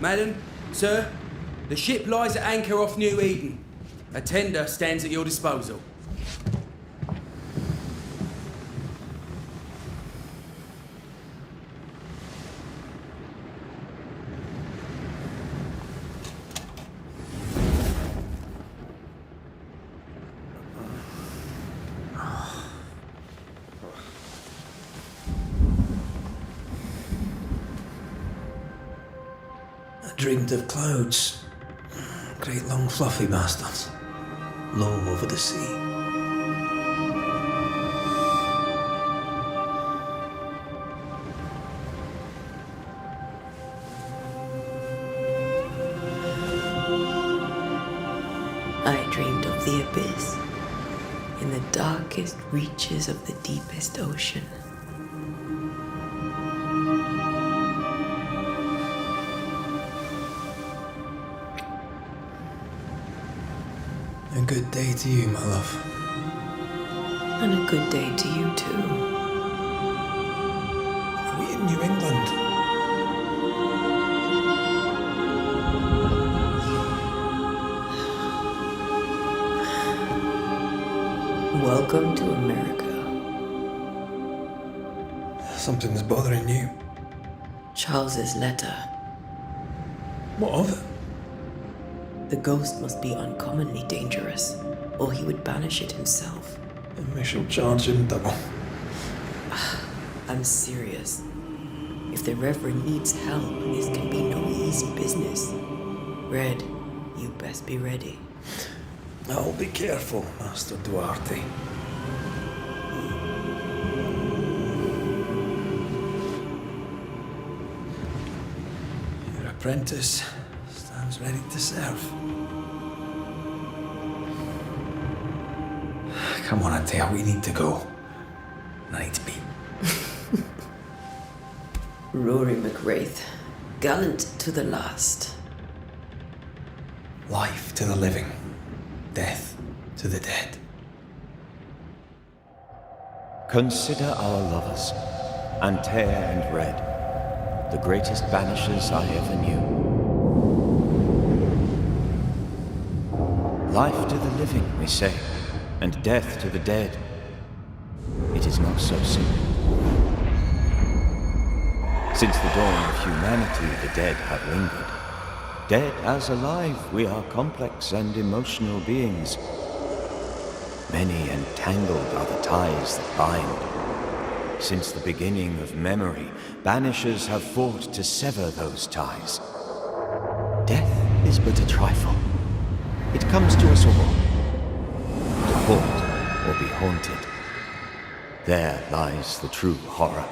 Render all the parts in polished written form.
Madam, sir, the ship lies at anchor off New Eden. A tender stands at your disposal. Dreamed of clouds. Great long fluffy bastards. Low over the sea. I dreamed of the abyss, in the darkest reaches of the deepest ocean. A good day to you, my love. And a good day to you too. Are we in New England? Welcome to America. Something's bothering you. Charles's letter. What of it? The ghost must be uncommonly dangerous, or he would banish it himself. And we shall charge him double. I'm serious. If the Reverend needs help, this can be no easy business. Red, you best be ready. I'll be careful, Master Duarte. Your apprentice stands ready to serve. Come on, Antea, we need to go. I need to be. Rory McWraith, gallant to the last. Life to the living, death to the dead. Consider our lovers, Antea and Red, the greatest banishers I ever knew. Life to the living, we say, and death to the dead. It is not so simple. Since the dawn of humanity, the dead have lingered. Dead as alive, we are complex and emotional beings. Many and tangled are the ties that bind. Since the beginning of memory, banishers have fought to sever those ties. Death is but a trifle. It comes to us all. To haunt or be haunted. There lies the true horror.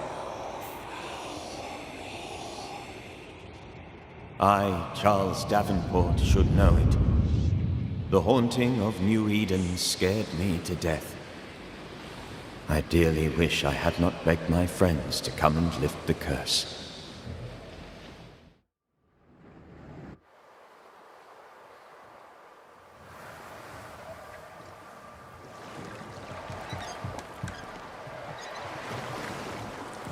I, Charles Davenport, should know it. The haunting of New Eden scared me to death. I dearly wish I had not begged my friends to come and lift the curse.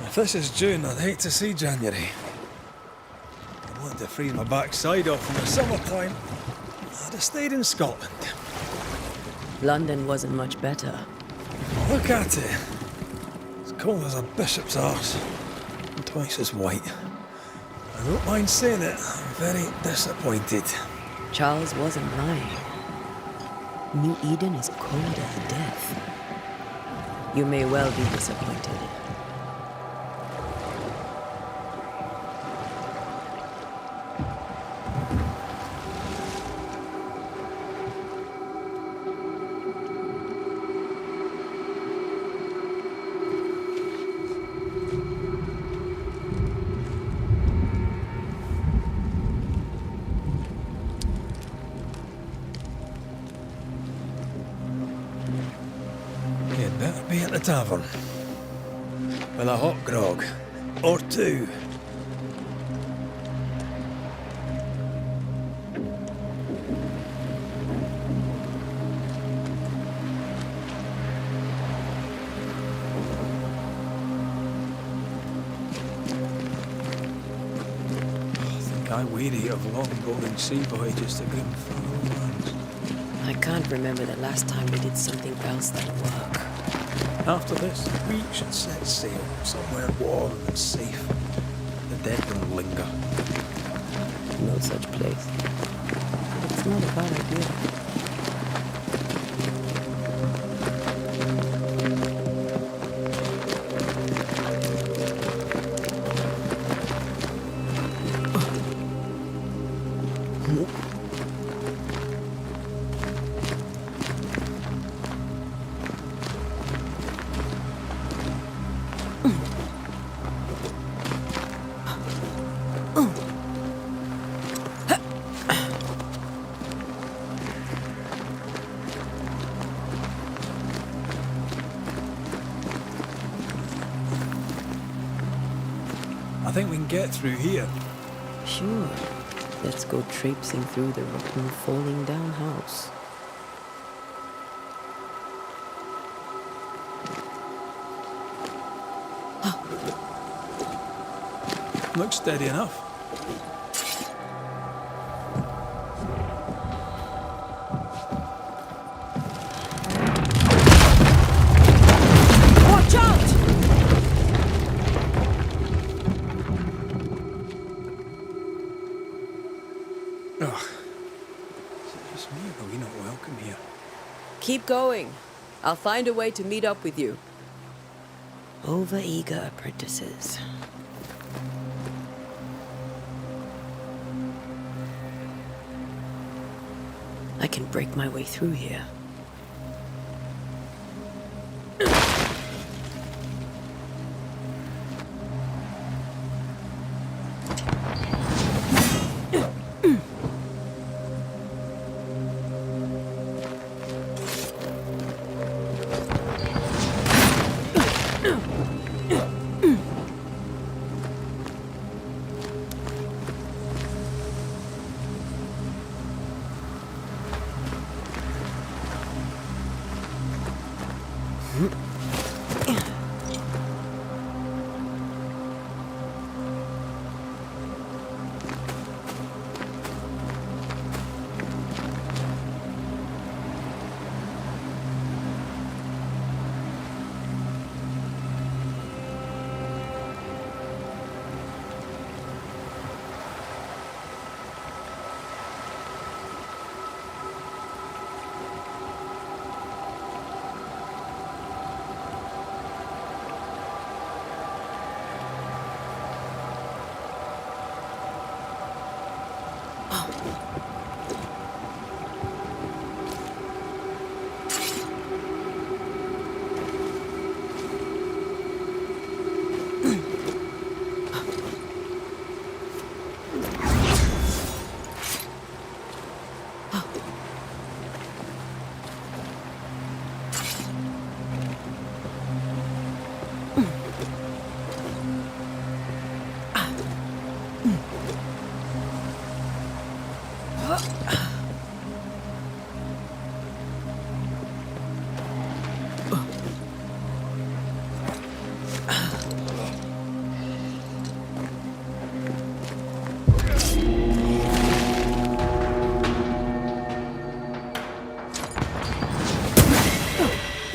If this is June, I'd hate to see January. I want to freeze my backside off in the summertime. I'd have stayed in Scotland. London wasn't much better. Look at it. As cold as a bishop's arse. And twice as white. I don't mind saying it, I'm very disappointed. Charles wasn't lying. New Eden is cold as death. You may well be disappointed. You'd better be at the tavern. With a hot grog. Or two. think I weary of long, boring sea voyages to grim foreign lands. I can't remember the last time we did something else than work. After this, we should set sail somewhere warm and safe. The dead don't linger. No such place. It's not a bad idea. I think we can get through here. Sure. Let's go traipsing through the rotten, falling down house. Looks steady enough. Watch out! Ugh. It's me, are we not welcome here? Keep going. I'll find a way to meet up with you. Over-eager apprentices. I can break my way through here.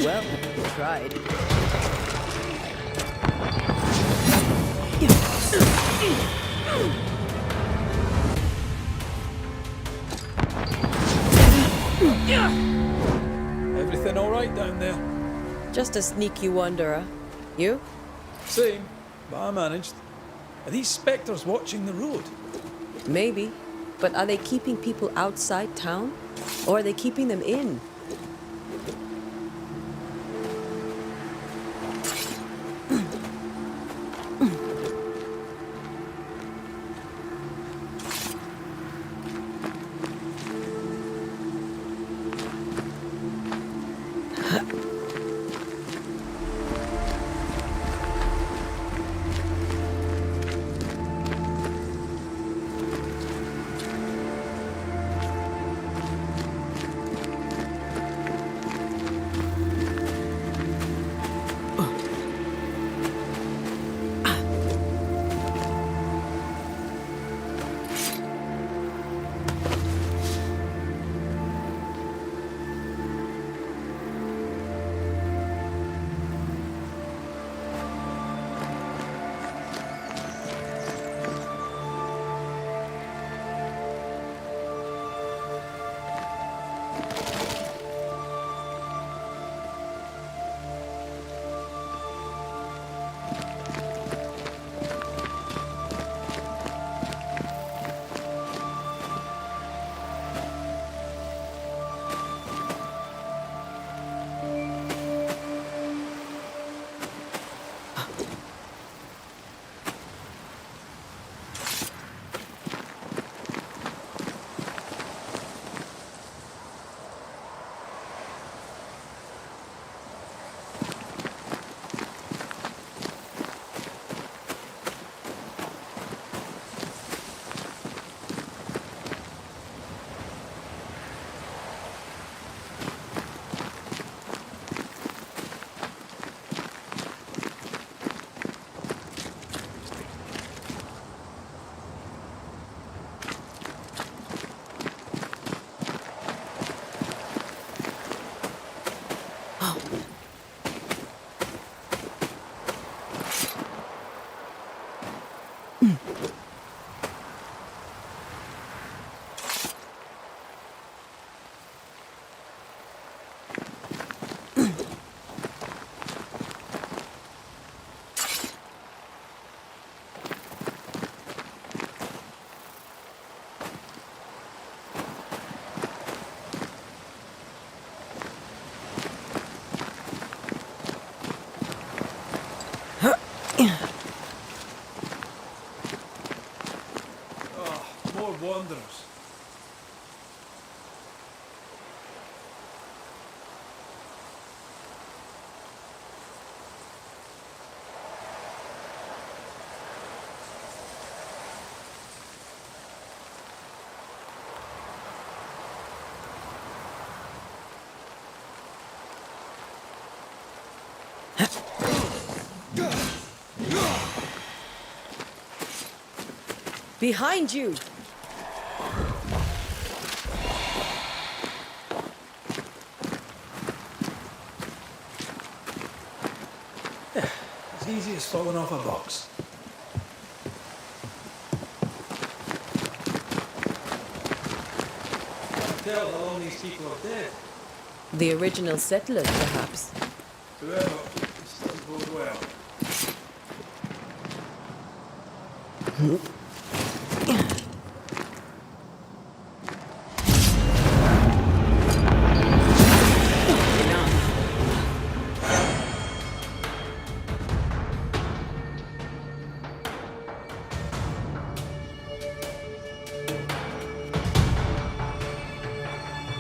Well, we tried. Everything all right down there? Just a sneaky wanderer. You? Same, but I managed. Are these specters watching the road? Maybe. But are they keeping people outside town? Or are they keeping them in? of wanderers. Behind you! As easy as falling off a box. Can't tell how long these people are dead. The original settlers, perhaps. Whoever, this doesn't bode well.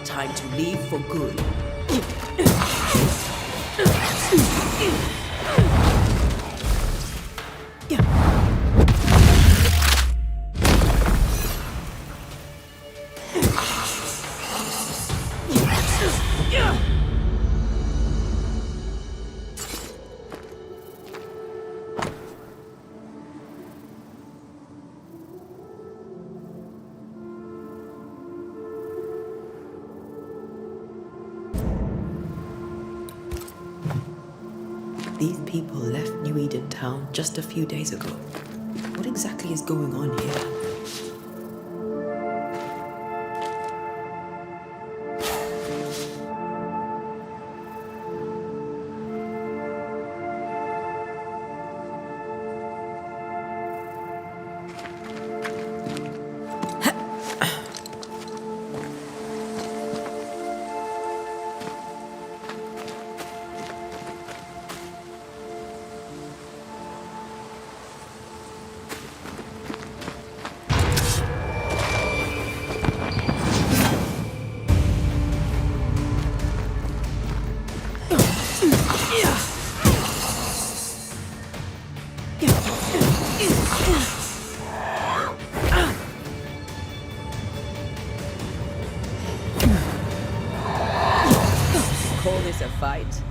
Time to leave for good. These people left New Eden town just a few days ago. What exactly is going on here? Call this a fight?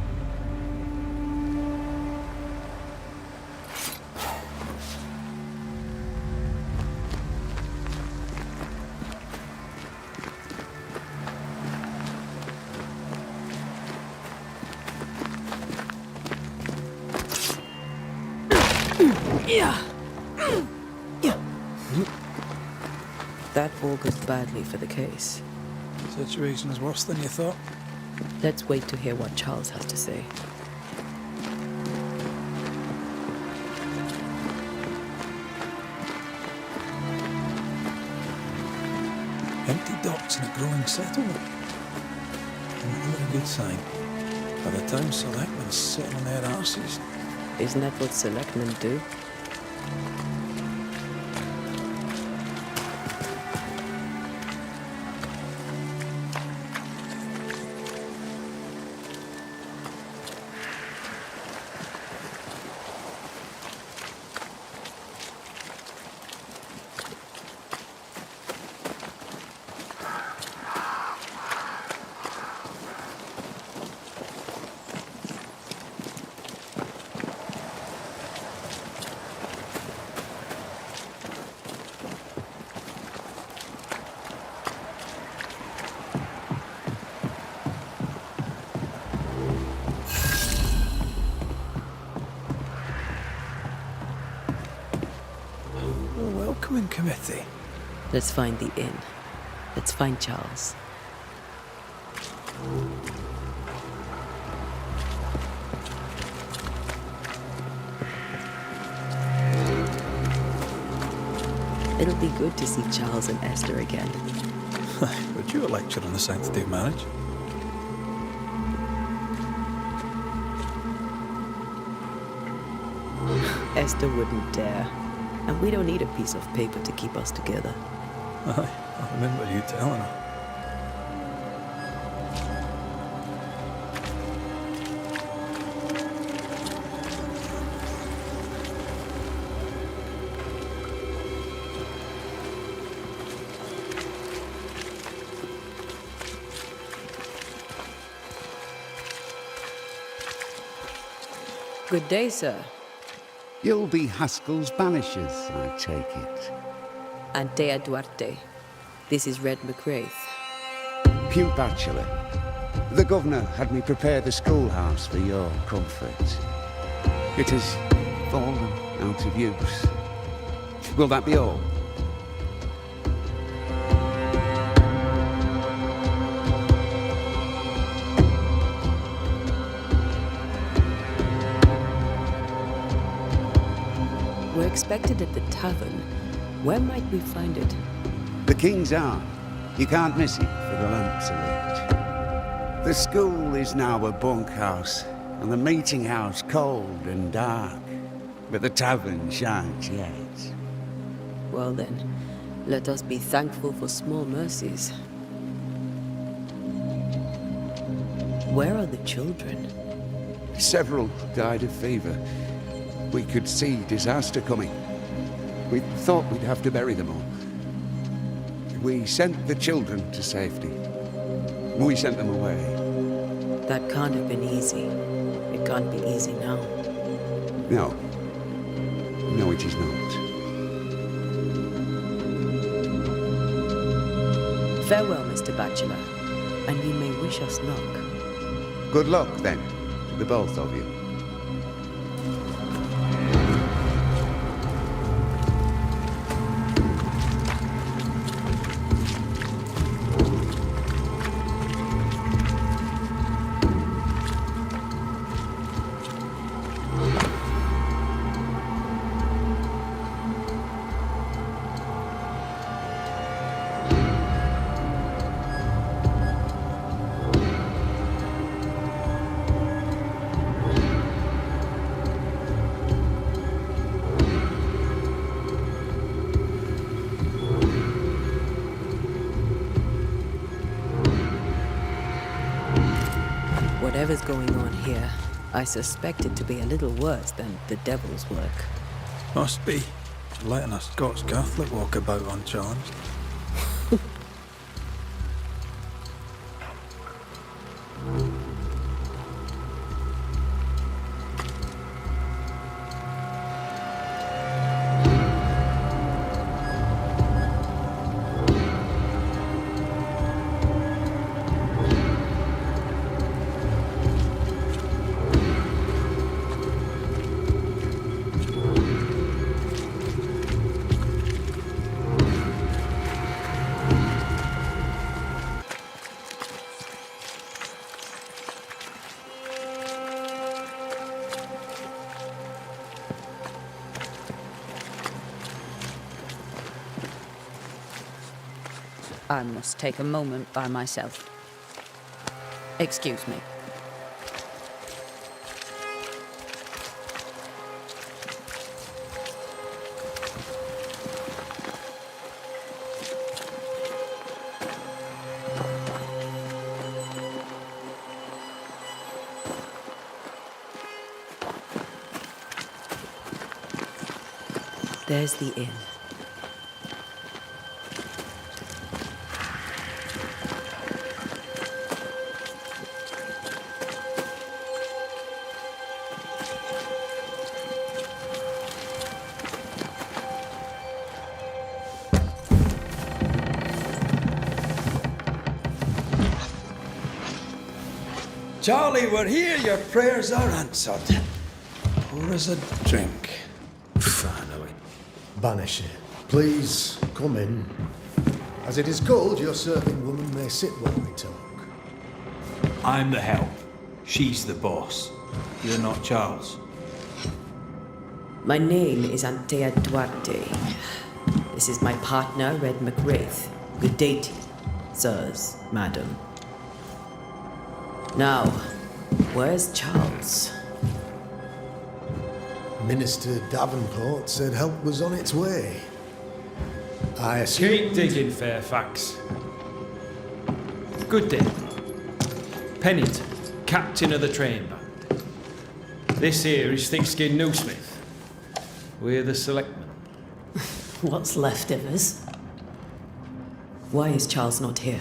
That augurs badly for the case. Situation is worse than you thought. Let's wait to hear what Charles has to say. Empty docks in a growing settlement. Not a good sign. By the time selectmen's sitting on their arses. Isn't that what selectmen do? Welcoming committee. Let's find the inn. Let's find Charles. It'll be good to see Charles and Esther again. Would you a lecture on the sanctity of marriage? Esther wouldn't dare. And we don't need a piece of paper to keep us together. Aye, I remember you telling her. Good day, sir. You'll be Haskell's Banishers, I take it. Antea Duarte. This is Red McWraith. Pew Bachelor. The governor had me prepare the schoolhouse for your comfort. It has fallen out of use. Will that be all? We're expected at the tavern. Where might we find it? The King's Arm. You can't miss it, for the lamps are lit. The school is now a bunkhouse, and the meeting house cold and dark. But the tavern shines yet. Well then, let us be thankful for small mercies. Where are the children? Several died of fever. We could see disaster coming. We thought we'd have to bury them all. We sent the children to safety. We sent them away. That can't have been easy. It can't be easy now. No. No, it is not. Farewell, Mr. Bachelor, and you may wish us luck. Good luck, then, to the both of you. Whatever's going on here, I suspect it to be a little worse than the devil's work. Must be. Letting a Scots Catholic walk about unchallenged. I must take a moment by myself. Excuse me. There's the inn. Charlie, we're here. Your prayers are answered. Pour us a drink. Finally. Banisher, please come in. As it is called, your serving woman may sit while we talk. I'm the help. She's the boss. You're not Charles. My name is Antea Duarte. This is my partner, Red McWraith. Good day to you, sirs, madam. Now, where's Charles? Minister Davenport said help was on its way. I assume... Keep digging, Fairfax. Good day. Pennington, captain of the train band. This here is Thick-Skinned Newsmith. We're the selectmen. What's left of us? Why is Charles not here?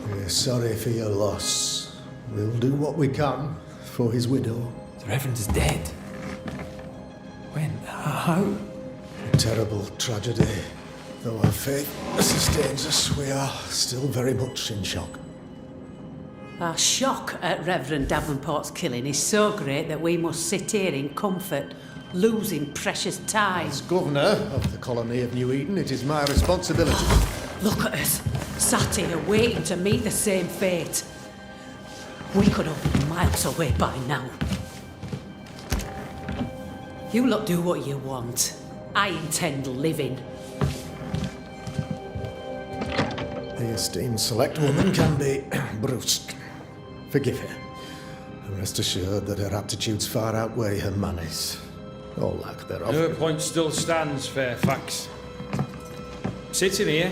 We're sorry for your loss. We'll do what we can for his widow. The Reverend is dead. When? How? A terrible tragedy. Though our faith sustains us, we are still very much in shock. Our shock at Reverend Davenport's killing is so great that we must sit here in comfort, losing precious time. As governor of the colony of New Eden, it is my responsibility. Look at us, sat here waiting to meet the same fate. We could have been miles away by now. You lot do what you want. I intend living. The esteemed select woman can be brusque. Forgive her. And rest assured that her aptitudes far outweigh her manners. Or lack thereof. Your point still stands, Fairfax. Sitting here,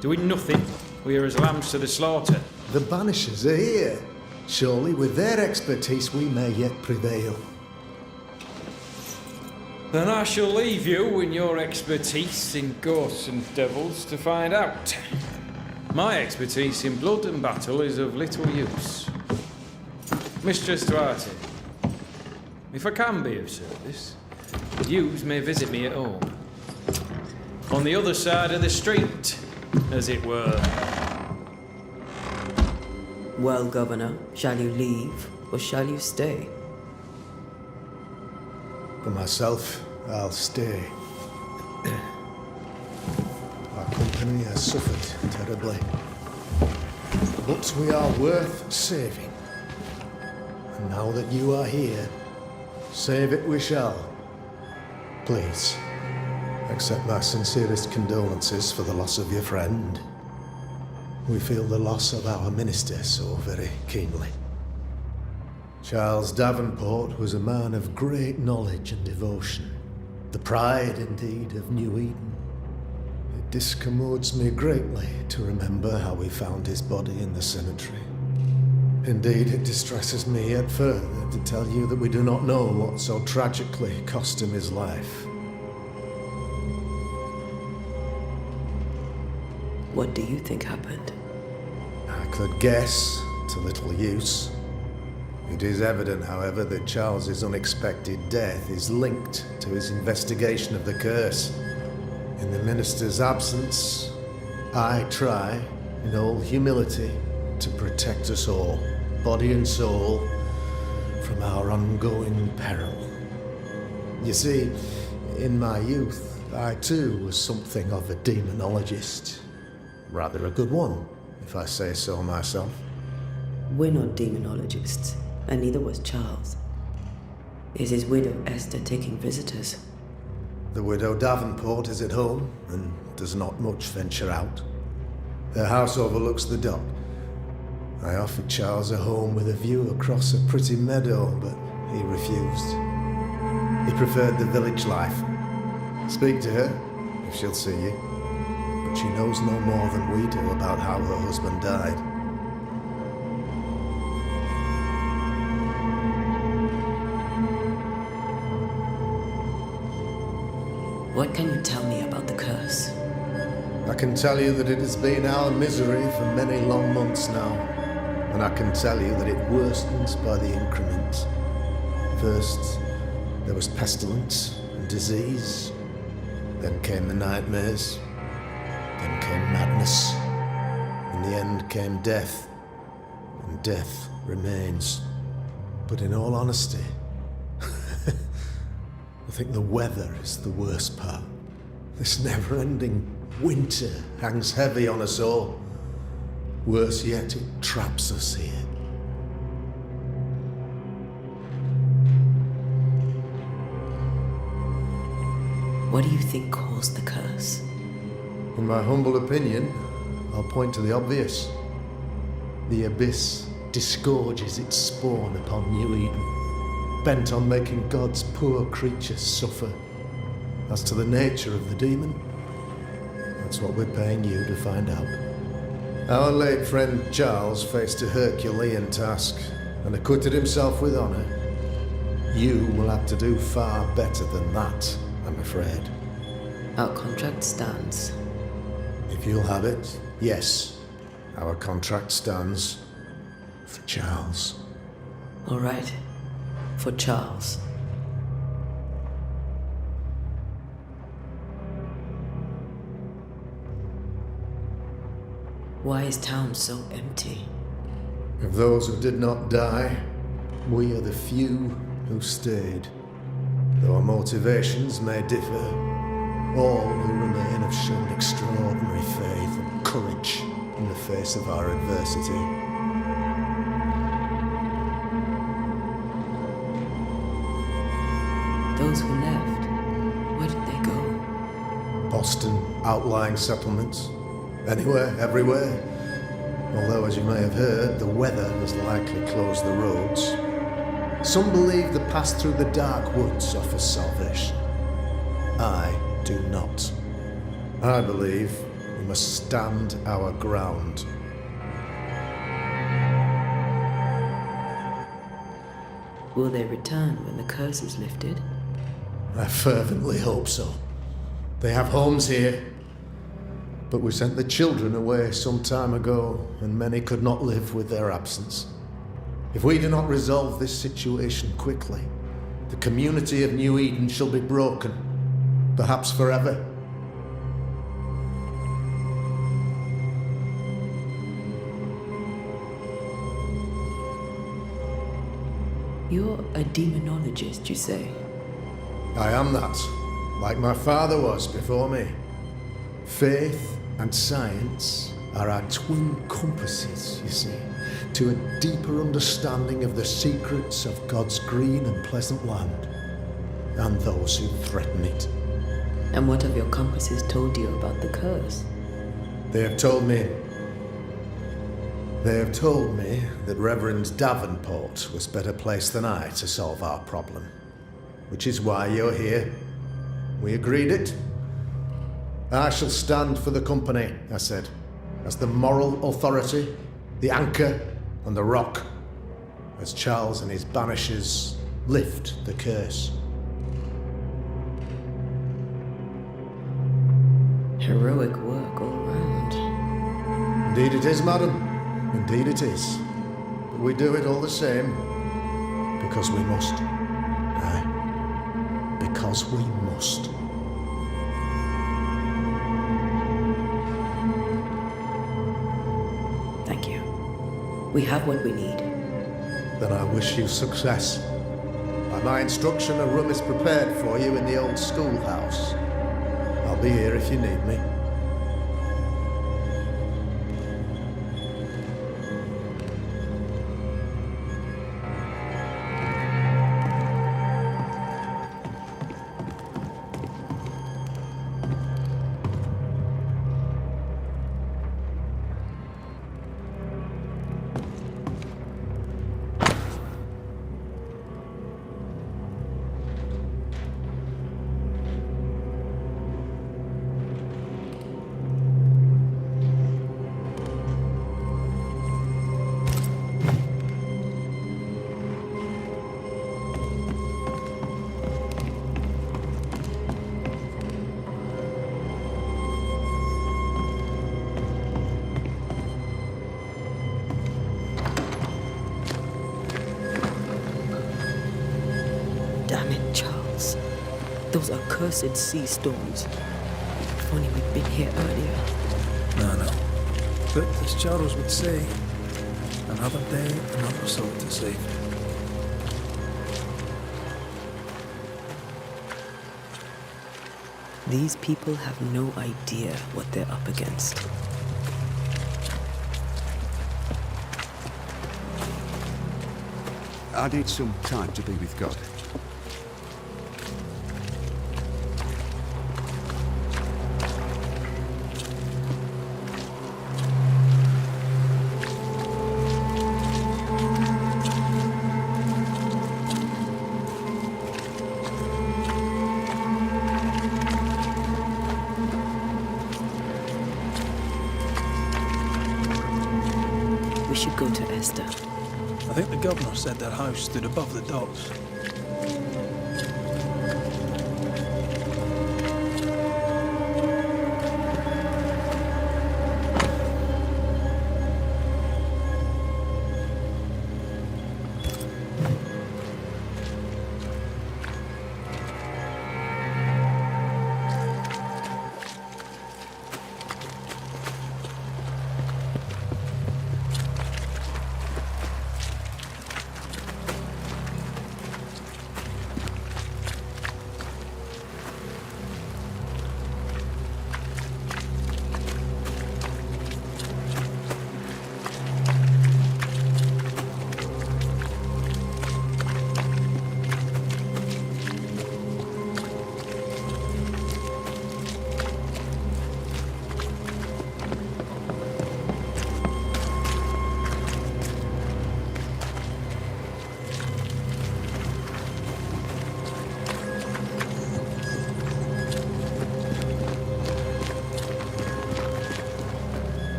doing nothing, we are as lambs to the slaughter. The Banishers are here. Surely with their expertise we may yet prevail. Then I shall leave you in your expertise in ghosts and devils to find out. My expertise in blood and battle is of little use. Mistress Duarte, if I can be of service, yous may visit me at home. On the other side of the street, as it were. Well, Governor, shall you leave or shall you stay? For myself, I'll stay. Our company has suffered terribly. But we are worth saving. And now that you are here, save it we shall. Please, accept my sincerest condolences for the loss of your friend. We feel the loss of our minister so very keenly. Charles Davenport was a man of great knowledge and devotion, the pride, indeed, of New Eden. It discommodes me greatly to remember how we found his body in the cemetery. Indeed, it distresses me yet further to tell you that we do not know what so tragically cost him his life. What do you think happened? I could guess, to little use. It is evident, however, that Charles's unexpected death is linked to his investigation of the curse. In the minister's absence, I try, in all humility, to protect us all, body and soul, from our ongoing peril. You see, in my youth, I too was something of a demonologist. Rather a good one, if I say so myself. We're not demonologists, and neither was Charles. Is his widow Esther taking visitors? The widow Davenport is at home and does not much venture out. Their house overlooks the dock. I offered Charles a home with a view across a pretty meadow, but he refused. He preferred the village life. Speak to her, if she'll see you. But she knows no more than we do about how her husband died. What can you tell me about the curse? I can tell you that it has been our misery for many long months now. And I can tell you that it worsens by the increment. First, there was pestilence and disease. Then came the nightmares. Then came madness. In the end came death. And death remains. But in all honesty, I think the weather is the worst part. This never-ending winter hangs heavy on us all. Worse yet, it traps us here. What do you think caused the curse? In my humble opinion, I'll point to the obvious. The abyss disgorges its spawn upon New Eden. bent on making God's poor creatures suffer. As to the nature of the demon, that's what we're paying you to find out. Our late friend Charles faced a Herculean task and acquitted himself with honour. You will have to do far better than that, I'm afraid. Our contract stands. If you'll have it, yes, our contract stands for Charles. All right. For Charles. Why is town so empty? Of those who did not die, we are the few who stayed. Though our motivations may differ, all who remain have shown extraordinary faith and courage in the face of our adversity. Those who left, where did they go? Boston outlying settlements. Anywhere, everywhere. Although, as you may have heard, the weather has likely closed the roads. Some believe the path through the dark woods offers salvation. I do not. I believe we must stand our ground. Will they return when the curse is lifted? I fervently hope so. They have homes here. But we sent the children away some time ago, and many could not live with their absence. If we do not resolve this situation quickly, the community of New Eden shall be broken, perhaps forever. You're a demonologist, you say? I am that, like my father was before me. Faith and science are our twin compasses, you see, to a deeper understanding of the secrets of God's green and pleasant land, and those who threaten it. And what have your compasses told you about the curse? They have told me that Reverend Davenport was better placed than I to solve our problem, which is why you're here. We agreed it. I shall stand for the company, I said, as the moral authority, the anchor, and the rock, as Charles and his Banishers lift the curse. Heroic work all round. Indeed it is, madam. Indeed it is. But we do it all the same, because we must. Aye, because we must. Thank you. We have what we need. Then I wish you success. By my instruction, a room is prepared for you in the old schoolhouse. I'll be here if you need me. Damn it, Charles. Those are cursed sea storms. If only we'd been here earlier. No. But as Charles would say, another day, another soul to save. These people have no idea what they're up against. I need some time to be with God. should go to Esther. I think the governor said their house stood above the docks.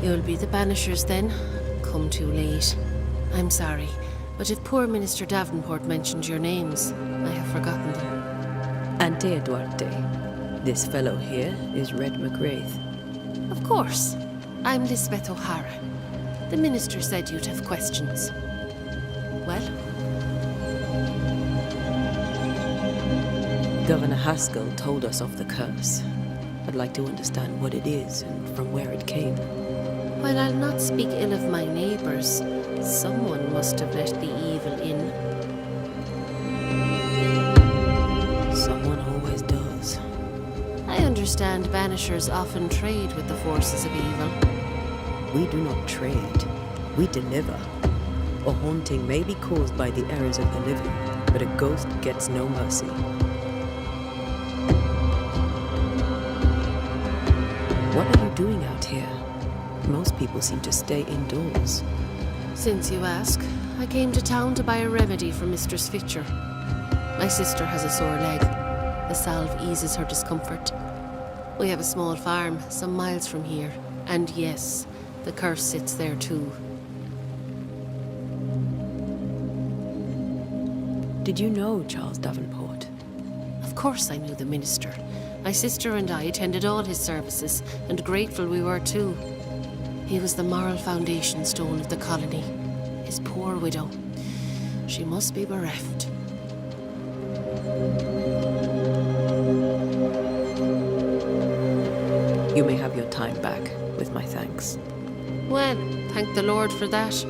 You'll be the Banishers then? Come too late. I'm sorry, but if poor Minister Davenport mentioned your names, I have forgotten them. Antea Duarte. This fellow here is Red McWraith. Of course. I'm Lisbeth O'Hara. The minister said you'd have questions. Well? Governor Haskell told us of the curse. I'd like to understand what it is and from where it came. While I'll not speak ill of my neighbours, someone must have let the evil in. Someone always does. I understand Banishers often trade with the forces of evil. We do not trade. We deliver. A haunting may be caused by the errors of the living, but a ghost gets no mercy. What are you doing out here? Most people seem to stay indoors. Since you ask, I came to town to buy a remedy for Mistress Fitcher. My sister has a sore leg. The salve eases her discomfort. We have a small farm, some miles from here. And yes, the curse sits there too. Did you know Charles Davenport? Of course I knew the minister. My sister and I attended all his services, and grateful we were too. He was the moral foundation stone of the colony. His poor widow. She must be bereft. You may have your time back, with my thanks. Well, thank the Lord for that.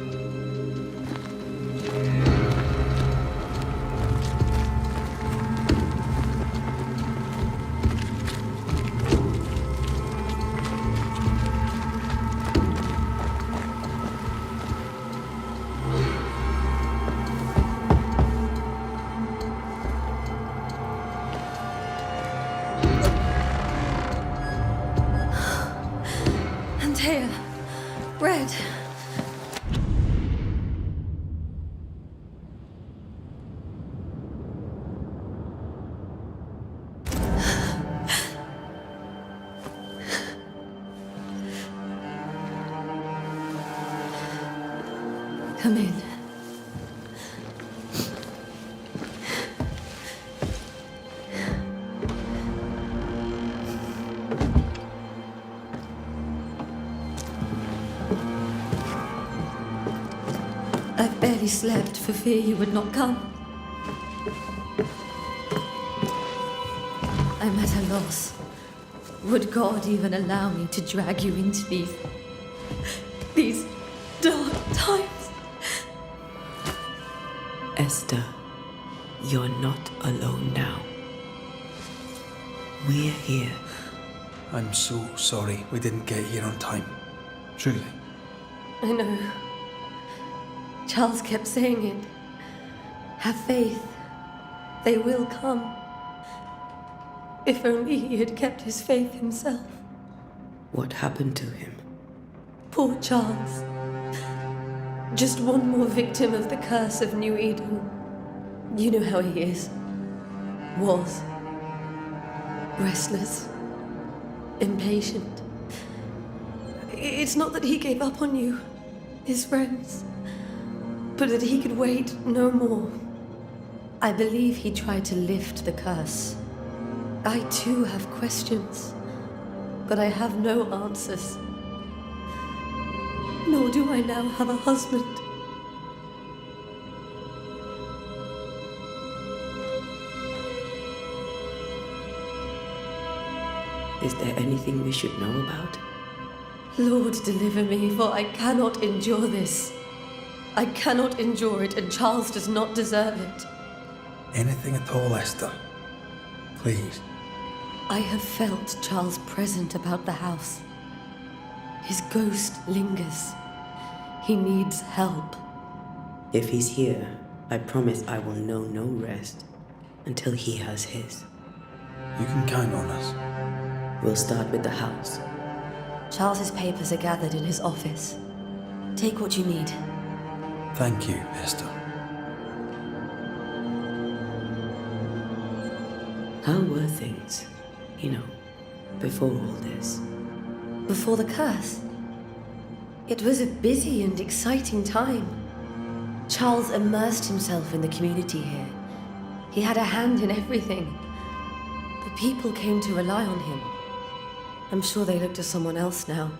Antea, Red. Come in. I've barely slept for fear you would not come. I'm at a loss. Would God even allow me to drag you into these dark times? Esther, you're not alone now. We're here. I'm so sorry we didn't get here on time. Truly. I know. Charles kept saying it. Have faith. They will come. If only he had kept his faith himself. What happened to him? Poor Charles. Just one more victim of the curse of New Eden. You know how he is. Was. Restless. Impatient. It's not that he gave up on you. his friends, but that he could wait no more. I believe he tried to lift the curse. I too have questions, but I have no answers. Nor do I now have a husband. Is there anything we should know about? Lord, deliver me, for I cannot endure this. I cannot endure it, and Charles does not deserve it. Anything at all, Esther. Please. I have felt Charles present about the house. His ghost lingers. He needs help. If he's here, I promise I will know no rest until he has his. You can count on us. We'll start with the house. Charles's papers are gathered in his office. Take what you need. Thank you, Esther. How were things, before all this? Before the curse? It was a busy and exciting time. Charles immersed himself in the community here. He had a hand in everything. The people came to rely on him. I'm sure they look to someone else now,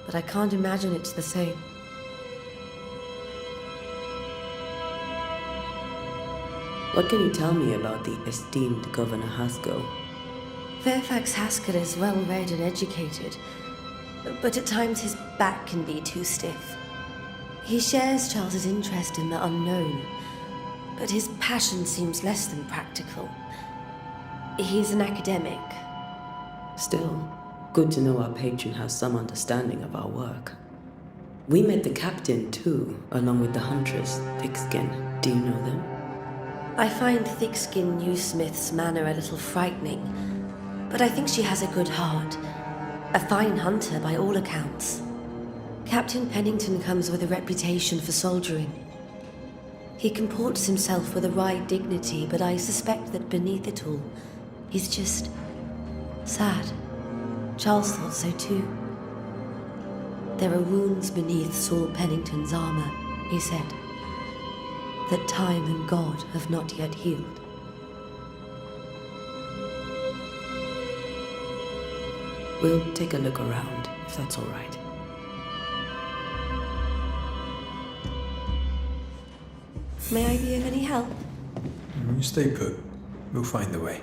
but I can't imagine it's the same. What can you tell me about the esteemed Governor Haskell? Fairfax Haskell is well read and educated, but at times his back can be too stiff. He shares Charles's interest in the unknown, but his passion seems less than practical. He's an academic. Still, good to know our patron has some understanding of our work. We met the captain too, along with the huntress, Thickskin. Do you know them? I find Thickskin Newsmith's manner a little frightening, but I think she has a good heart. A fine hunter by all accounts. Captain Pennington comes with a reputation for soldiering. He comports himself with a wry dignity, but I suspect that beneath it all, he's just sad. Charles thought so too. There are wounds beneath Saul Pennington's armor, he said, that time and God have not yet healed. We'll take a look around, if that's all right. May I be of any help? You stay put. We'll find a way.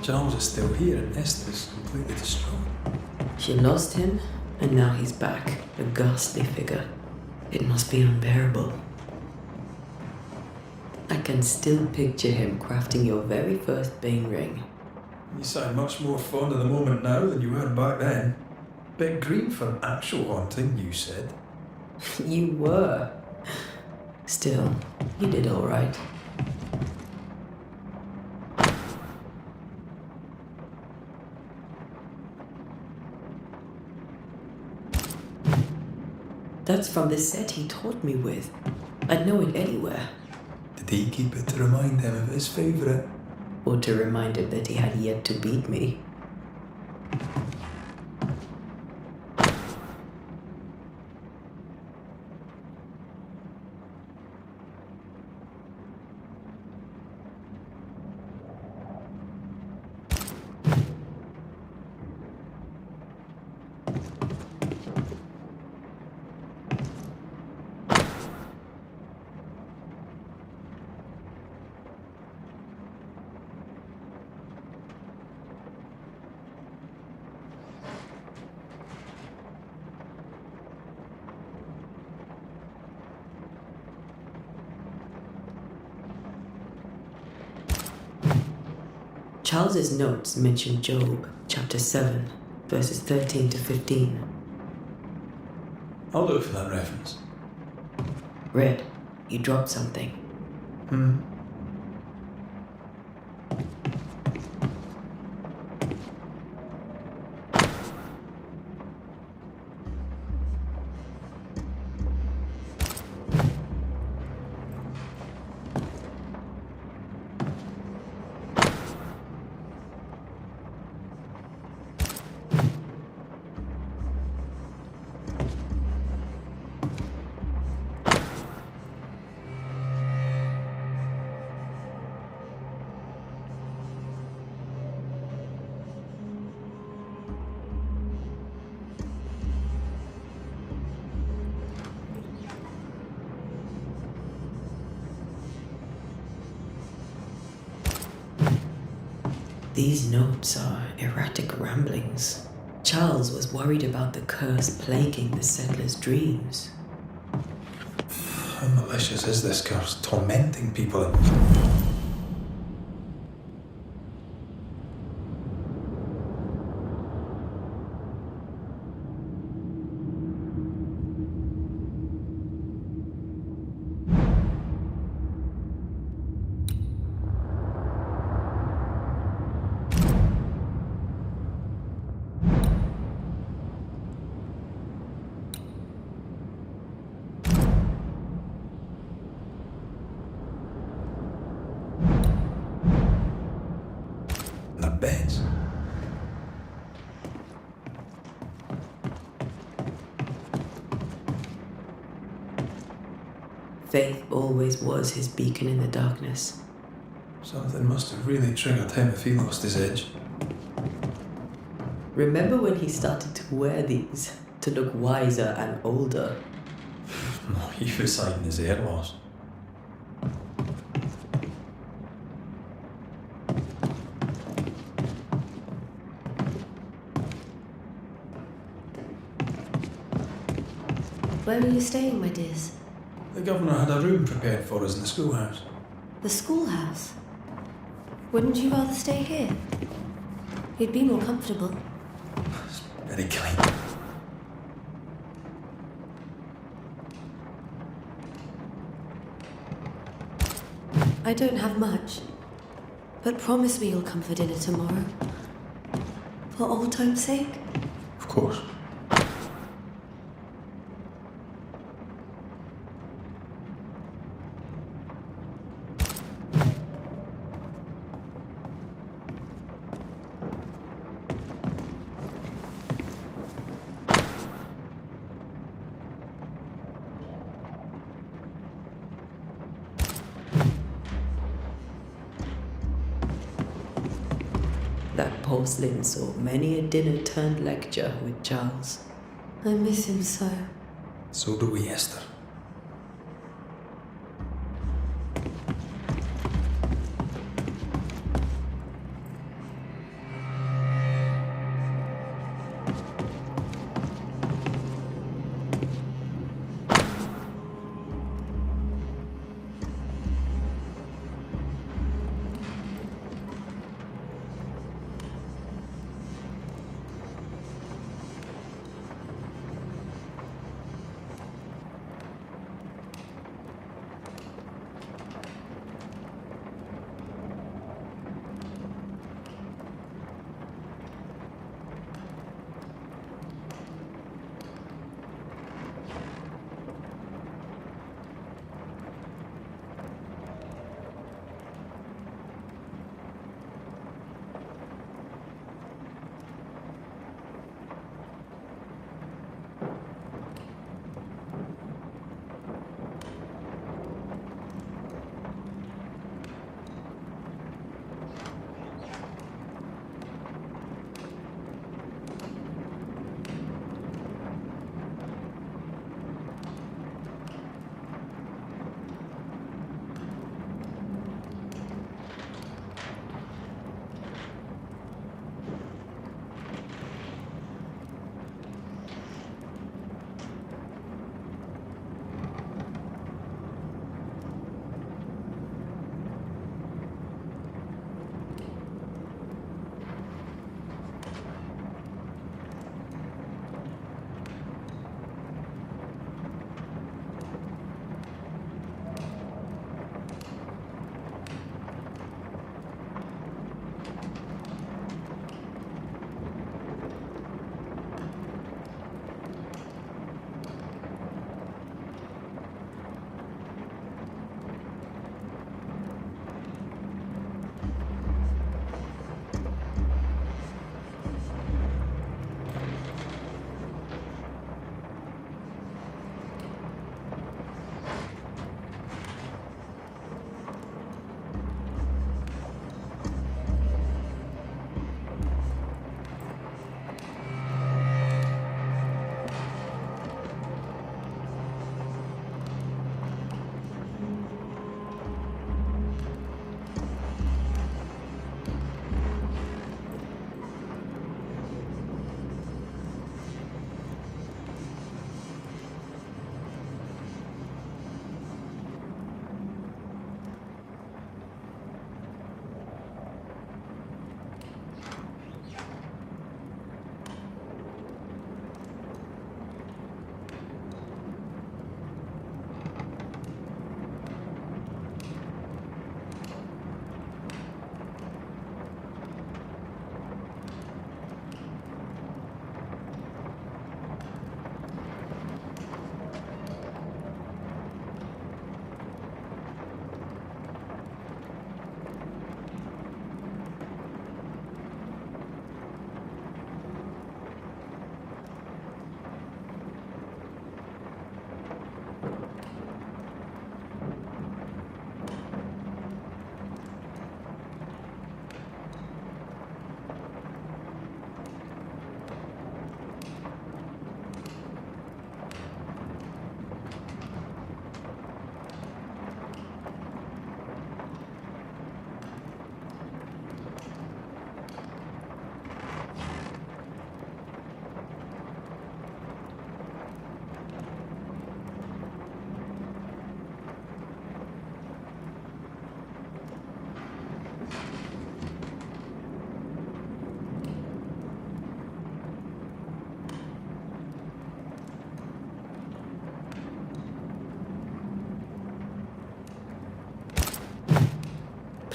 Charles is still here and Esther's completely distraught. She lost him, and now he's back, a ghastly figure. It must be unbearable. I can still picture him crafting your very first bane ring. You sound much more fond of the moment now than you were back then. Bit green for actual haunting, you said. You were. Still, you did all right. That's from the set he taught me with. I'd know it anywhere. Did he keep it to remind him of his favourite? Or to remind him that he had yet to beat me. Charles's notes mention Job, chapter 7, verses 13 to 15. I'll look for that reference. Red, you dropped something. These notes are erratic ramblings. Charles was worried about the curse plaguing the settlers' dreams. How malicious is this curse, tormenting people? Beds. Faith always was his beacon in the darkness. Something must have really triggered him if he lost his edge. Remember when he started to wear these to look wiser and older? No, he was hiding his hair loss. Where were you staying, my dears? The governor had a room prepared for us in the schoolhouse. The schoolhouse? Wouldn't you rather stay here? You'd be more comfortable. It's very clean. I don't have much, but promise me you'll come for dinner tomorrow. For old time's sake. Of course. That porcelain saw many a dinner-turned-lecture with Charles. I miss him so. So do we, Esther.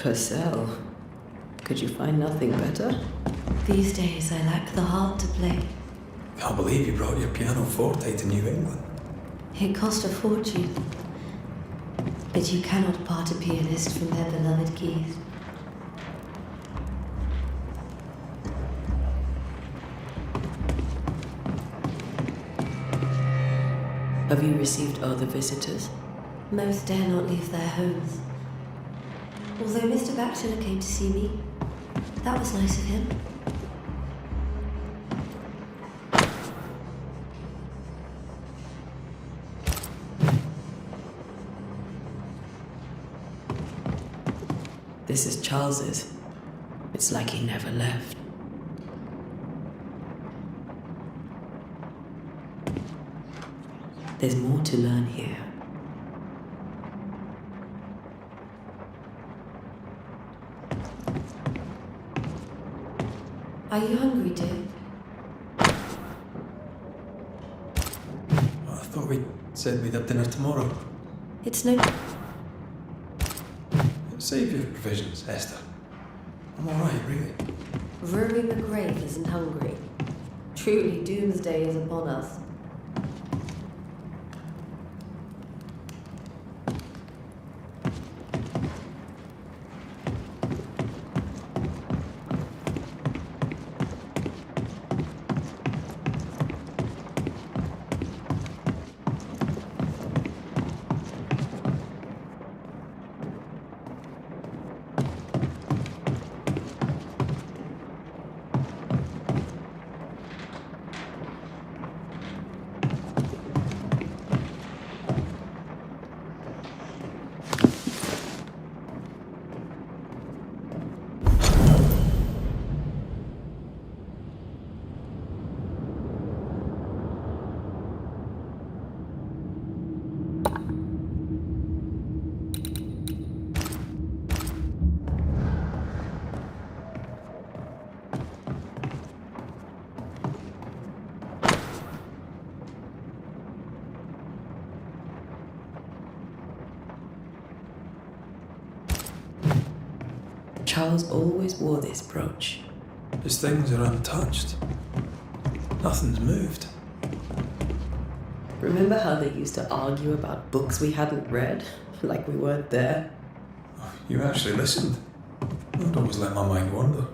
Purcell. Could you find nothing better? These days I lack the heart to play. Can't believe you brought your pianoforte to New England. It cost a fortune. But you cannot part a pianist from their beloved keys. Have you received other visitors? Most dare not leave their homes. Although Mr. Bachelor came to see me, that was nice of him. This is Charles's. It's like he never left. There's more to learn here. Are you hungry, dear? I thought we said we'd have dinner tomorrow. It's no... Save your provisions, Esther. I'm alright, really. Rory McGrave isn't hungry. Truly, doomsday is upon us. Charles always wore this brooch. His things are untouched. Nothing's moved. Remember how they used to argue about books we hadn't read? Like we weren't there? You actually listened. I'd always let my mind wander.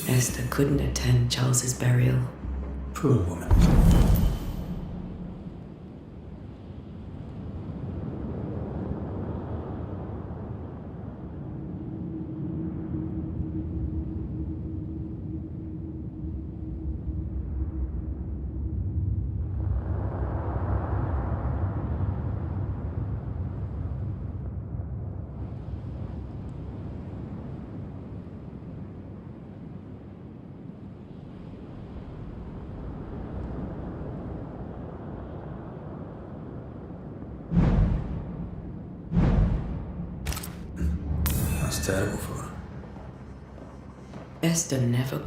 Esther couldn't attend Charles's burial. Poor woman. That's terrible for her. Esther never...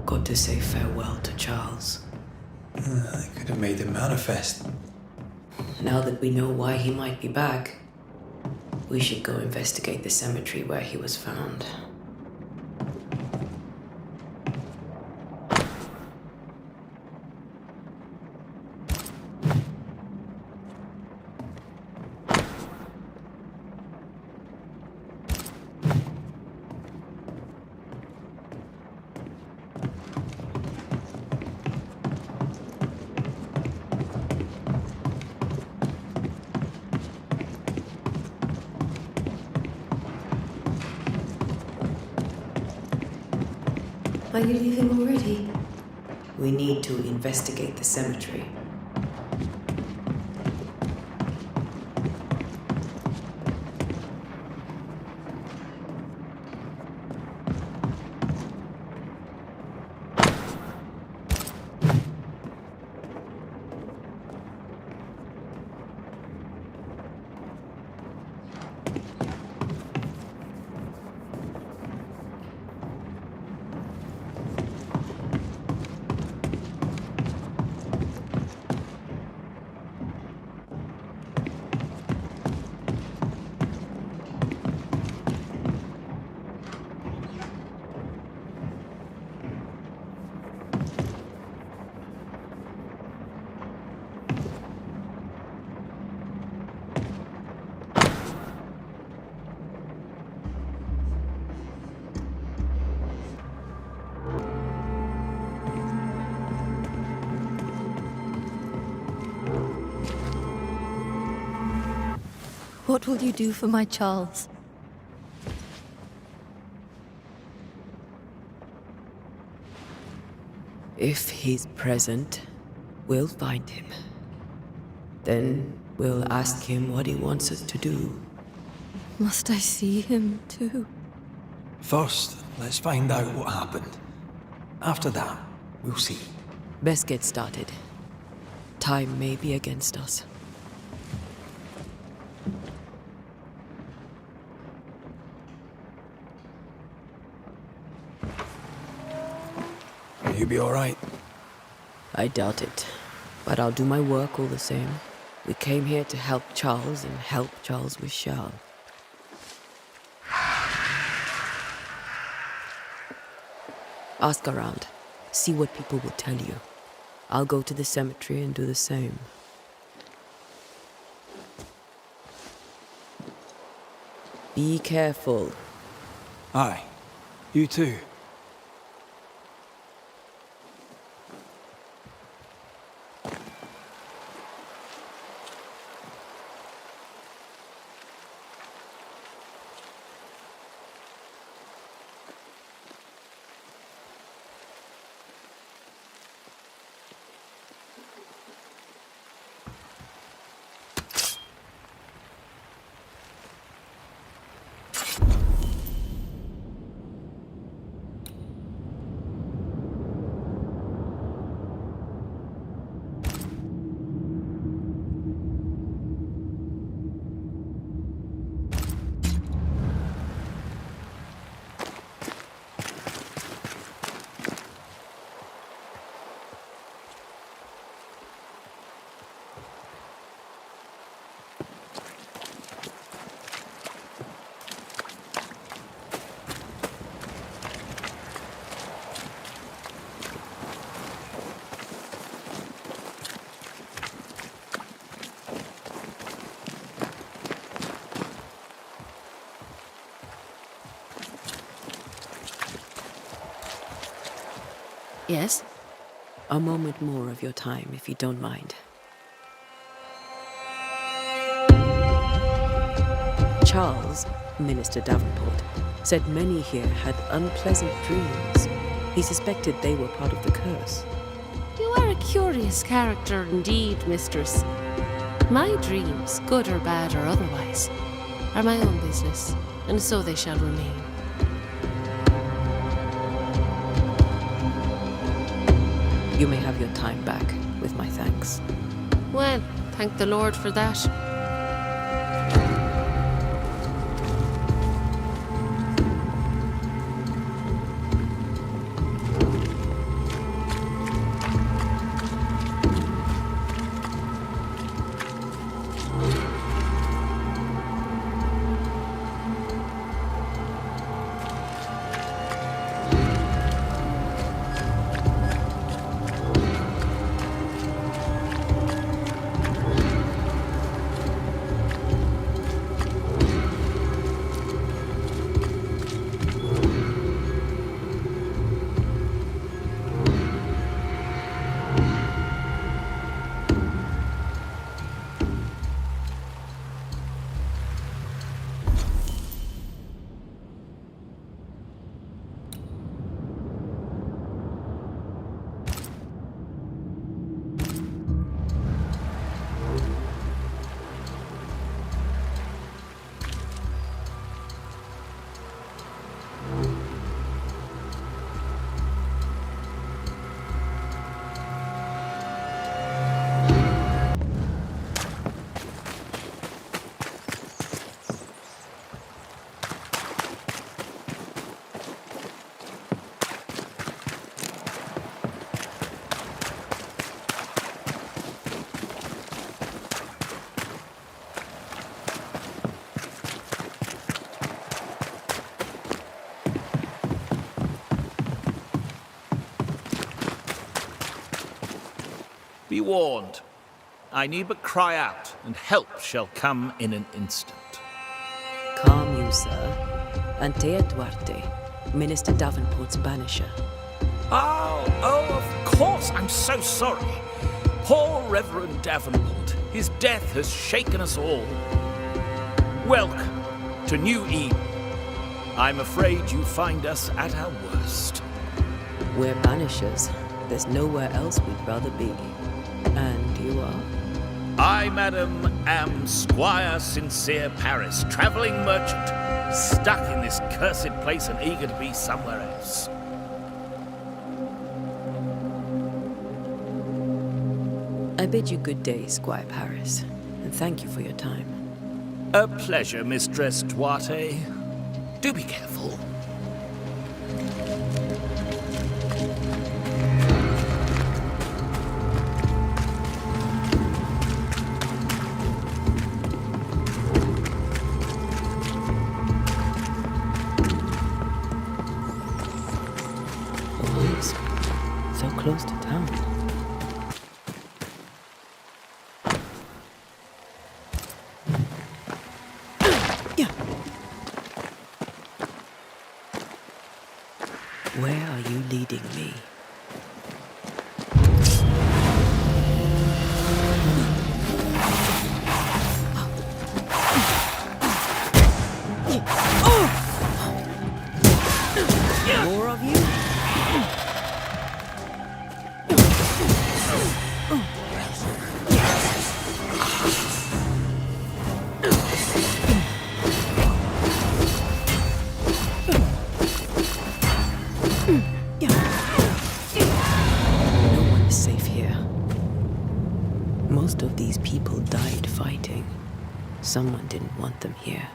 got to say farewell to Charles. I could have made him manifest. Now that we know why he might be back, we should go investigate the cemetery where he was found. Are you leaving already? We need to investigate the cemetery. What will you do for my Charles? If he's present, we'll find him. Then we'll ask him what he wants us to do. Must I see him too? First, let's find out what happened. After that, we'll see. Best get started. Time may be against us. Will you be alright? I doubt it, but I'll do my work all the same. We came here to help Charles and help Charles with Charles. Ask around. See what people will tell you. I'll go to the cemetery and do the same. Be careful. Aye. You too. Yes? A moment more of your time, if you don't mind. Charles, Minister Davenport, said many here had unpleasant dreams. He suspected they were part of the curse. You are a curious character indeed, mistress. My dreams, good or bad or otherwise, are my own business, and so they shall remain. You may have your time back, with my thanks. Well, thank the Lord for that. Be warned. I need but cry out, and help shall come in an instant. Calm you, sir. Antea Duarte, Minister Davenport's banisher. Oh, of course. I'm so sorry. Poor Reverend Davenport. His death has shaken us all. Welcome to New Eden. I'm afraid you find us at our worst. We're banishers. There's nowhere else we'd rather be. And you are? I, madam, am Squire Sincere Paris, travelling merchant, stuck in this cursed place and eager to be somewhere else. I bid you good day, Squire Paris, and thank you for your time. A pleasure, Mistress Duarte. Do be careful. Always so close to town. Where are you leading me? More of you? No one is safe here. Most of these people died fighting. Someone didn't want them here.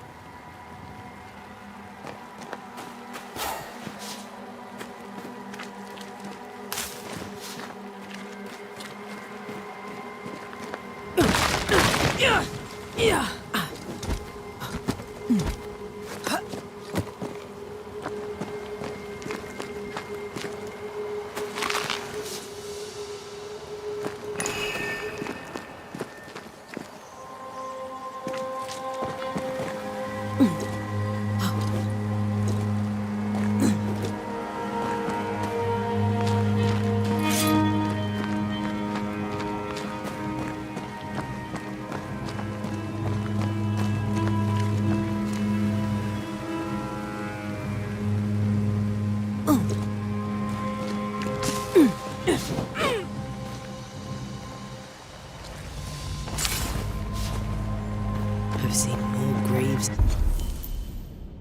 I've seen more graves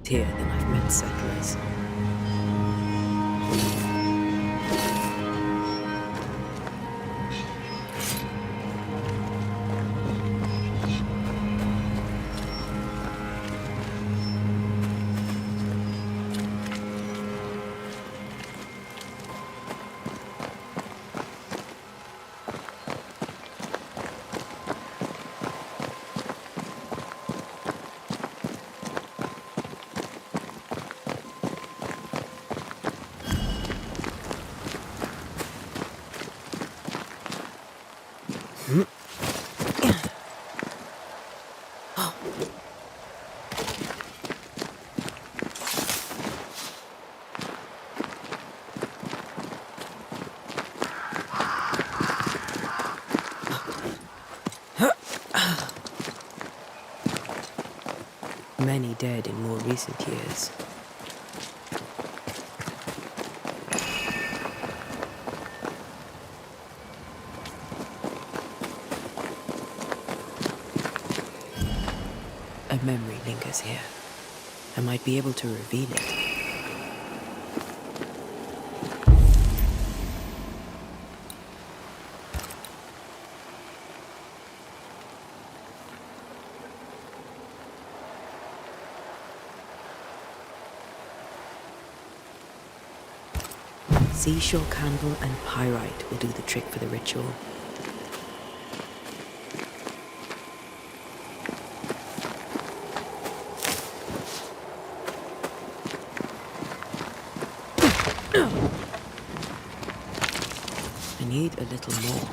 here than I've met settlers. Many dead in more recent years. A memory lingers here. I might be able to reveal it. Seashore candle and pyrite will do the trick for the ritual. I need a little more.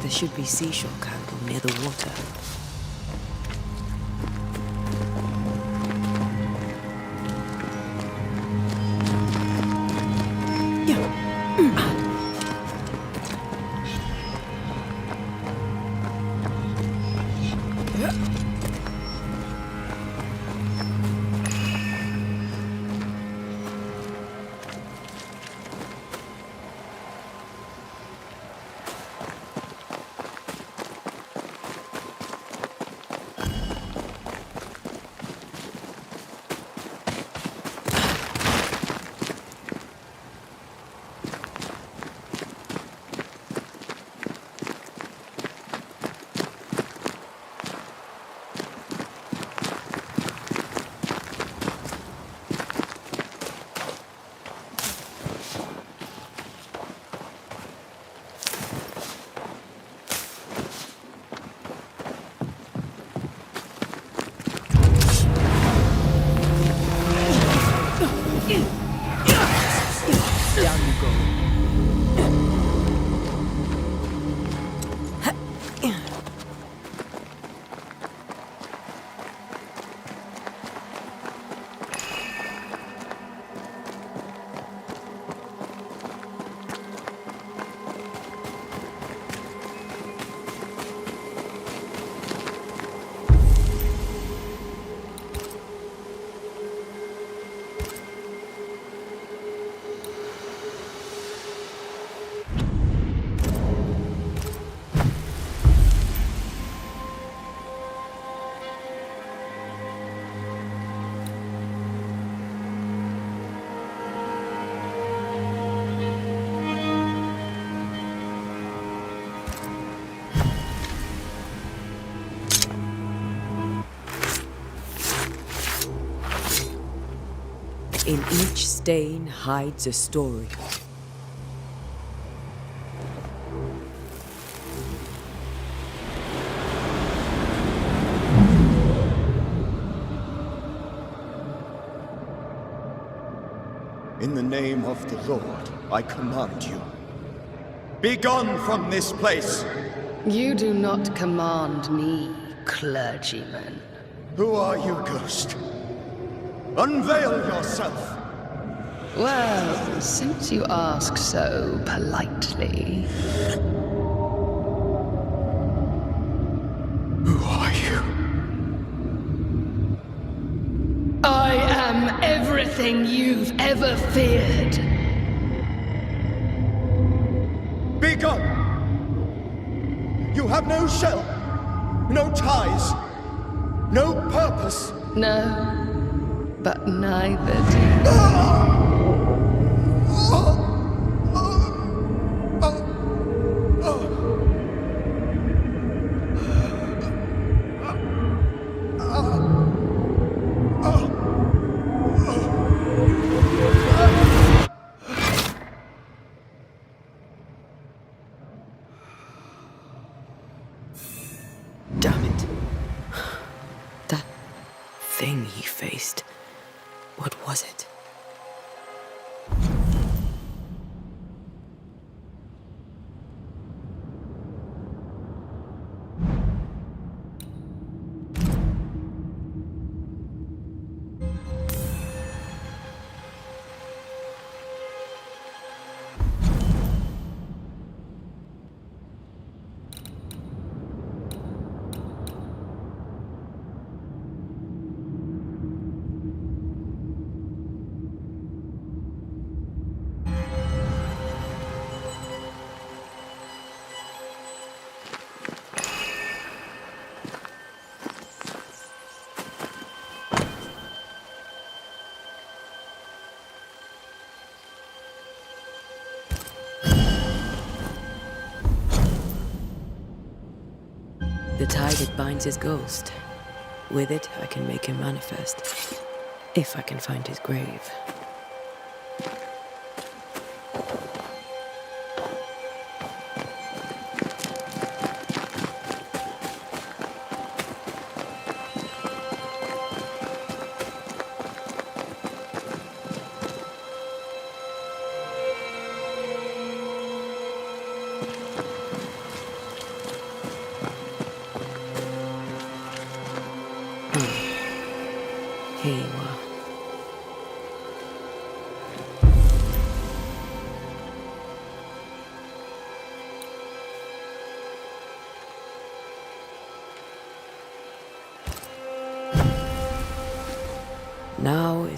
There should be seashore candle near the water. In each stain hides a story. In the name of the Lord, I command you. Be gone from this place! You do not command me, clergyman. Who are you, ghost? Unveil yourself! Well, since you ask so politely... Who are you? I am everything you've ever feared. Be gone! You have no shell, no ties, no purpose. No, but neither do you. Damn it. That thing he faced. What was it? The tie that binds his ghost. With it, I can make him manifest. If I can find his grave.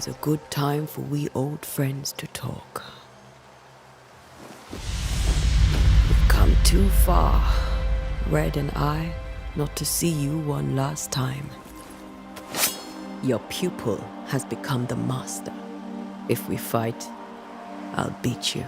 is a good time for we old friends to talk. We've come too far, Red and I, not to see you one last time. Your pupil has become the master. If we fight, I'll beat you.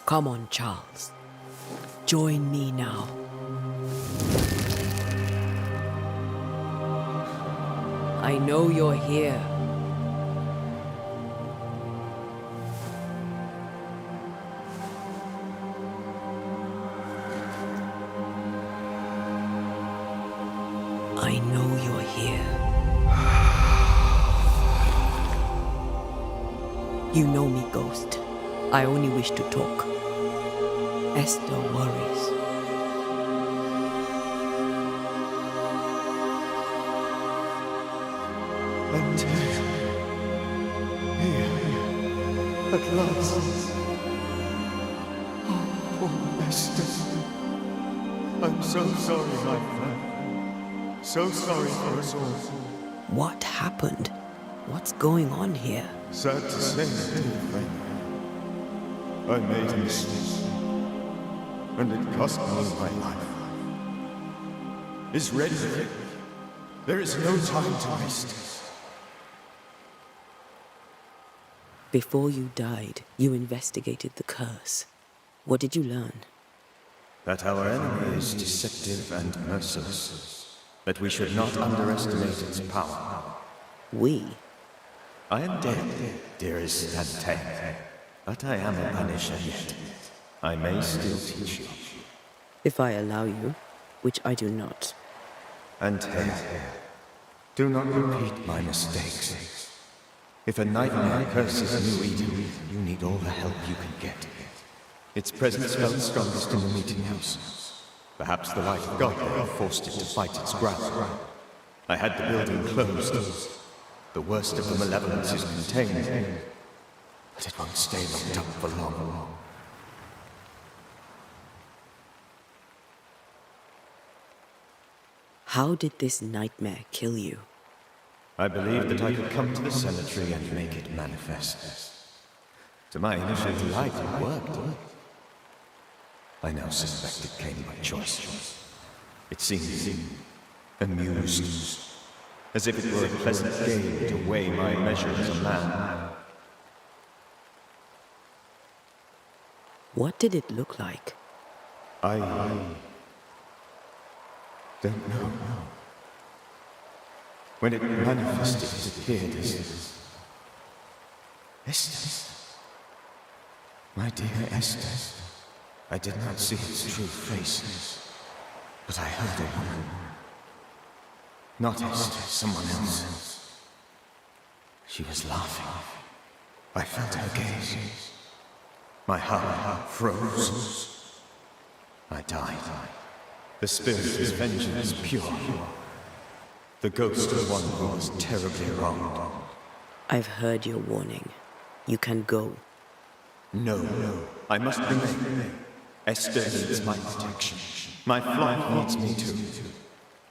Come on, Charles. Join me now. I know you're here. I know you're here. You know me, Ghost. I only wish to talk. Esther worries. Antea. Here. At last. Oh, poor Esther. I'm so sorry, my friend. So sorry for us all. What happened? What's going on here? Sad to say, dear friend. I made a mistake. And it cost me my life. Is ready. There is no time to waste. Before you died, you investigated the curse. What did you learn? That our enemy is deceptive and merciless. That we should not underestimate its power. We? I am dead, dearest Antea. But I am a Banisher yet. I may still teach you. If I allow you, which I do not. Antea, do not repeat my mistakes. If a nightmare curses New Eden, you need all the help you can get. Its presence felt strongest in the meeting house. Perhaps the light of God there forced it to fight its ground. I had the building closed. The worst of the malevolence is contained, but it won't stay locked up for long. How did this nightmare kill you? I believed that I could come to the cemetery and make it manifest. To my initial delight, it worked. I now suspect it came by choice. It seemed amused, as if it were a pleasant game to weigh my measure as a man. What did it look like? I don't know. When it manifested, it appeared as Esther. My dear Esther. I did not see its true face, but I heard a woman. Not Esther, someone else. She was laughing. I felt her gaze. My heart froze. I died. The spirit's vengeance pure. The ghost of one who was terribly wronged. I've heard your warning. You can go. No, I must remain. Esther needs my protection. My flight needs me too.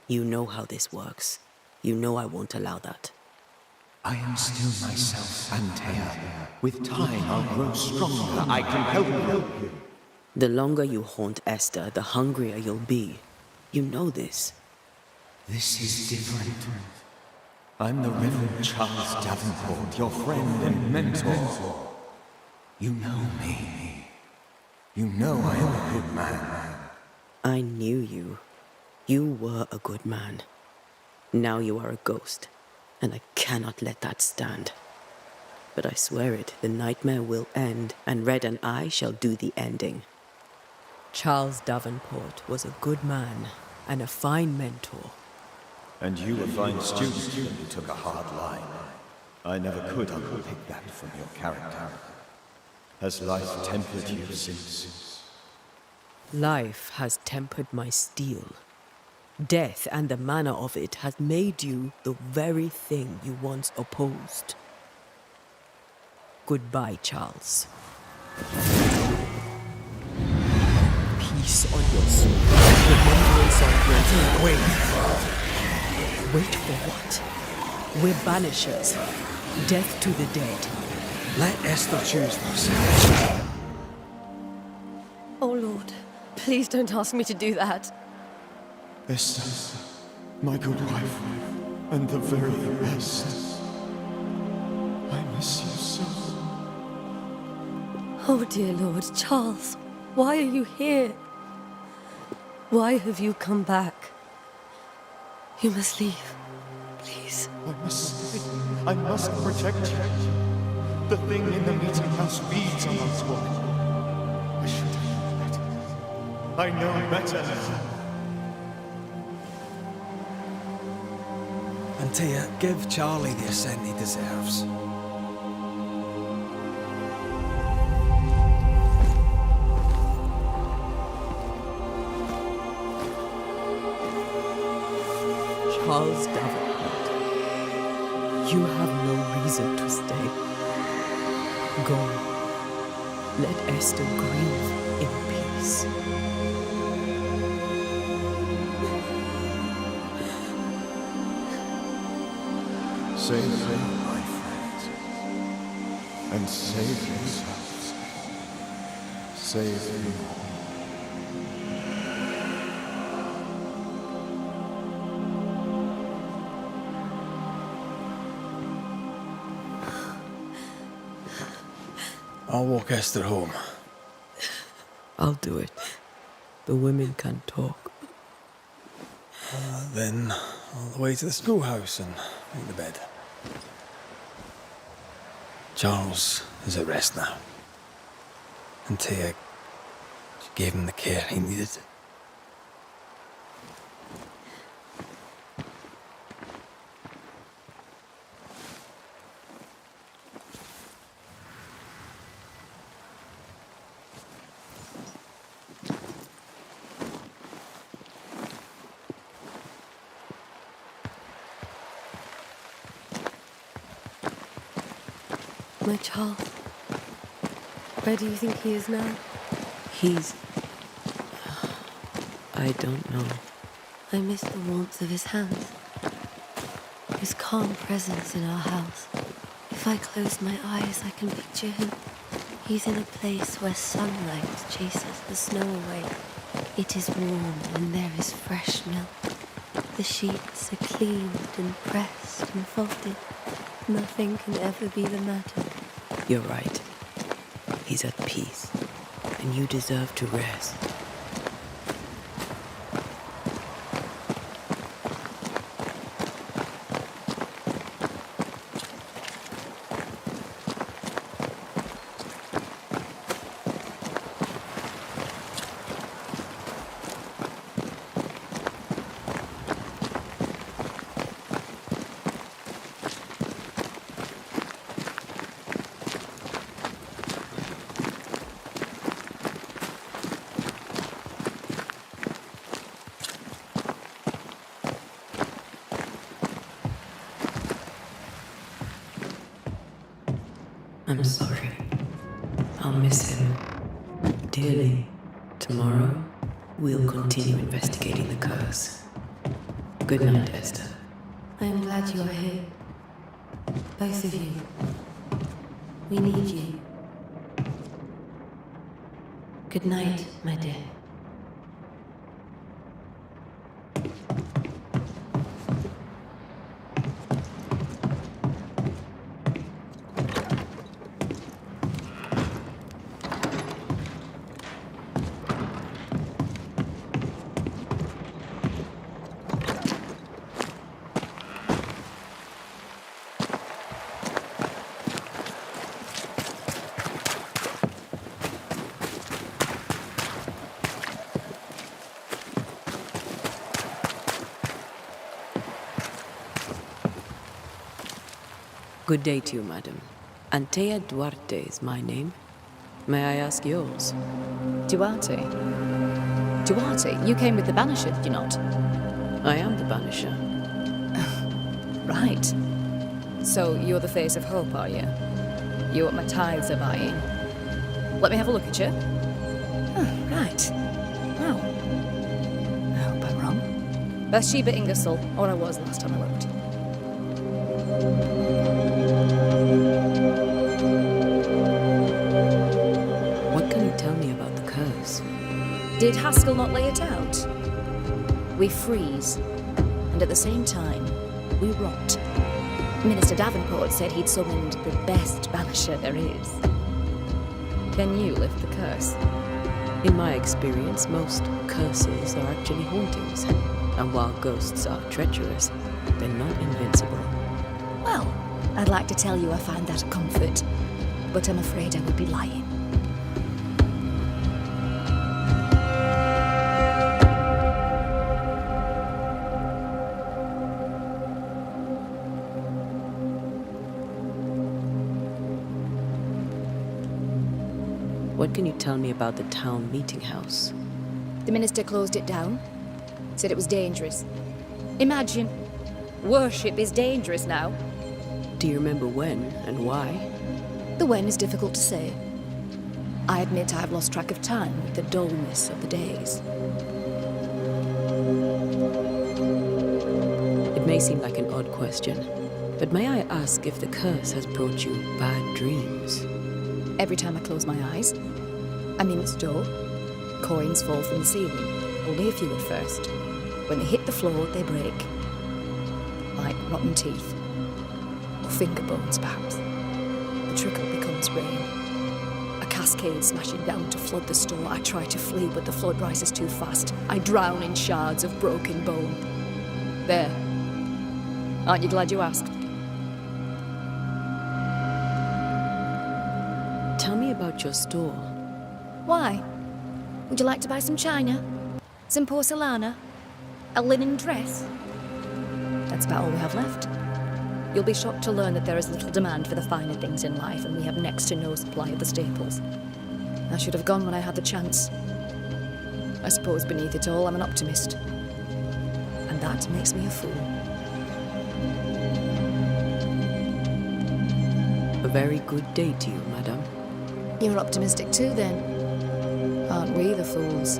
You know how this works. You know I won't allow that. I am still myself, Antea. With time, I'll grow stronger. I can help you. The longer you haunt Esther, the hungrier you'll be. You know this. This is different. I'm the Reverend Charles Davenport, your friend and mentor. You know me. You know I am a good man. I knew you. You were a good man. Now you are a ghost, and I cannot let that stand. But I swear it, the nightmare will end, and Red and I shall do the ending. Charles Davenport was a good man and a fine mentor. And you a fine student when you took a hard line. I never could unpick that from your character. Has life tempered you since? Life has tempered my steel. Death and the manner of it has made you the very thing you once opposed. Goodbye, Charles. Peace on your soul. Remembrance on your Wait. Wait for what? We're banishers. Death to the dead. Let Esther choose this. Oh, Lord, please don't ask me to do that. Esther, my good wife, and the very best. I miss you so. Oh, dear Lord, Charles, why are you here? Why have you come back? You must leave, please. I must stay. I must protect you. The thing in the meeting house feeds on us, woman. I should have known better. I know better now. Antea, give Charlie the ascent he deserves. Charles Davenport, you have no reason to stay. Go. Let Esther grieve in peace. Save him, my friends. And save yourselves. Save him. I'll walk Esther home. I'll do it. The women can talk. Then all the way to the schoolhouse and make the bed. Charles is at rest now. Antea, she gave him the care he needed. My Charles, where do you think he is now? He's... I don't know. I miss the warmth of his hands, his calm presence in our house. If I close my eyes, I can picture him. He's in a place where sunlight chases the snow away. It is warm and there is fresh milk. The sheets are cleaned and pressed and folded. Nothing can ever be the matter. You're right. He's at peace, and you deserve to rest. I'm sorry. I'll miss him dearly. Tomorrow, we'll continue investigating the curse. Good night, Esther. I am glad you are here. Both of you. We need you. Good night, my dear. Good day to you, madam. Antea Duarte is my name. May I ask yours? Duarte? Duarte? You came with the Banishers, did you not? I am the Banisher. Right. So you're the face of hope, are you? You're what my tithes are buying. Let me have a look at you. Oh, right. Wow. I hope I'm wrong. Bathsheba Ingersoll, or I was last time I looked. What can you tell me about the curse? Did Haskell not lay it out? We freeze, and at the same time, we rot. Minister Davenport said he'd summoned the best banisher there is. Can you lift the curse? In my experience, most curses are actually hauntings. And while ghosts are treacherous, they're not invincible. Well, I'd like to tell you I find that a comfort, but I'm afraid I would be lying. What can you tell me about the town meeting house? The minister closed it down, said it was dangerous. Imagine, worship is dangerous now. Do you remember when and why? The when is difficult to say. I admit I've lost track of time with the dullness of the days. It may seem like an odd question, but may I ask if the curse has brought you bad dreams? Every time I close my eyes, I'm in its door. Coins fall from the ceiling, only a few at first. When they hit the floor, they break. Like rotten teeth. Or finger bones, perhaps. The trickle becomes rain. A cascade smashing down to flood the store. I try to flee, but the flood rises too fast. I drown in shards of broken bone. There. Aren't you glad you asked? Tell me about your store. Why? Would you like to buy some china? Some porcelana? A linen dress? That's about all we have left. You'll be shocked to learn that there is little demand for the finer things in life, and we have next to no supply of the staples. I should have gone when I had the chance. I suppose beneath it all, I'm an optimist. And that makes me a fool. A very good day to you, madam. You're optimistic too, then. Aren't we the fools?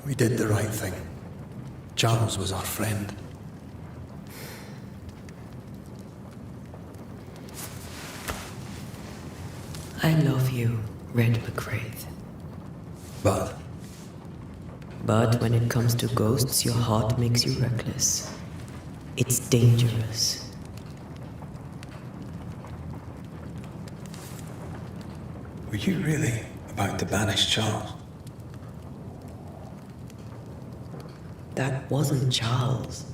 We did the right thing. Charles was our friend. I love you, Red McCraith. But when it comes to ghosts, your heart makes you reckless. It's dangerous. Were you really about to banish Charles? That wasn't Charles.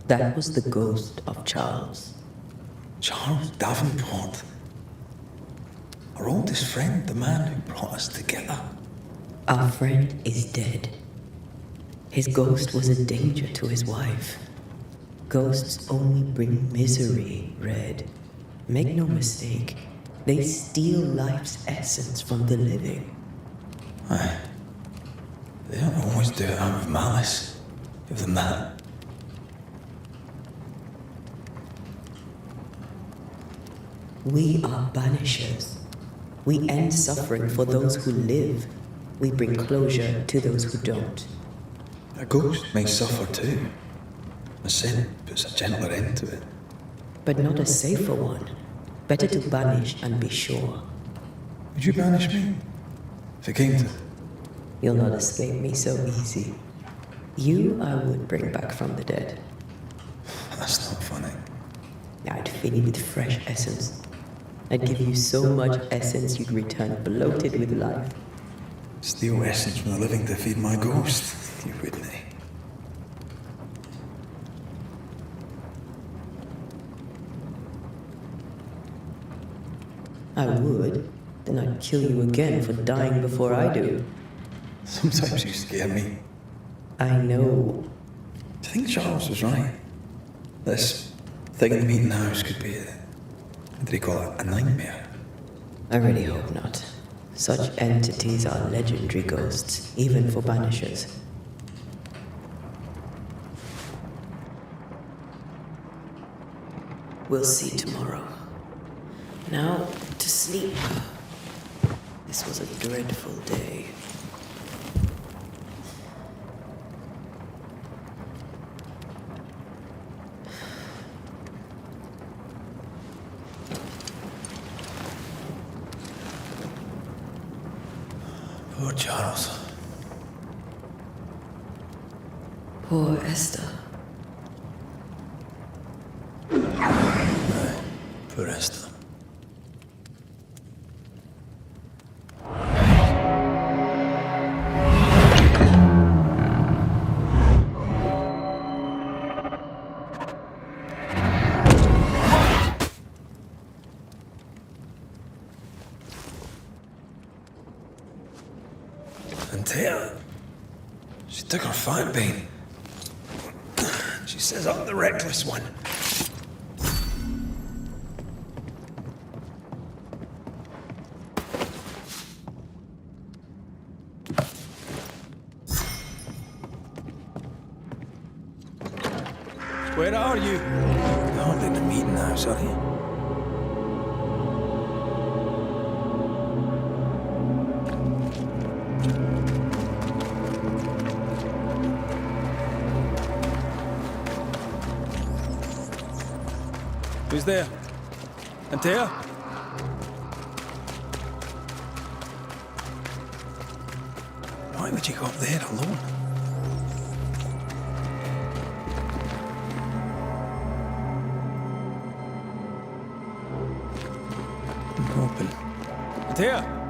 That was the ghost of Charles. Charles Davenport. Our oldest friend, the man who brought us together. Our friend is dead. His ghost was a danger to his wife. Ghosts only bring misery, Red. Make no mistake, they steal life's essence from the living. Aye. They don't always do it out of malice. Of the man. We are banishers. We end suffering for those who live. We bring closure to those who don't. A ghost may suffer too. A sin puts a gentler end to it. But not a safer one. Better to banish and be sure. Would you banish me? If it came to... You'll not escape me so easy. You I would bring back from the dead. That's not funny. I'd fill you with fresh essence. I'd give you so much essence you'd return bloated with life. Steal essence from the living to feed my ghost. You wouldn't, eh? I would. Then I'd kill you again for dying before I do. Sometimes you scare me. I know. Do you think Charles was right? This thing in the meeting house could be what did he call it? A nightmare? I really hope not. Such entities are legendary ghosts, even for Banishers. We'll see tomorrow. Now, to sleep. This was a dreadful day. Poor Charles. Poor Esther. Poor Esther. Antea. She took her fire bane. She says I'm the reckless one. Where are you? Not in the meeting house, are you? Who's there? Antea? Why would you go up there alone? I'm open. Antea?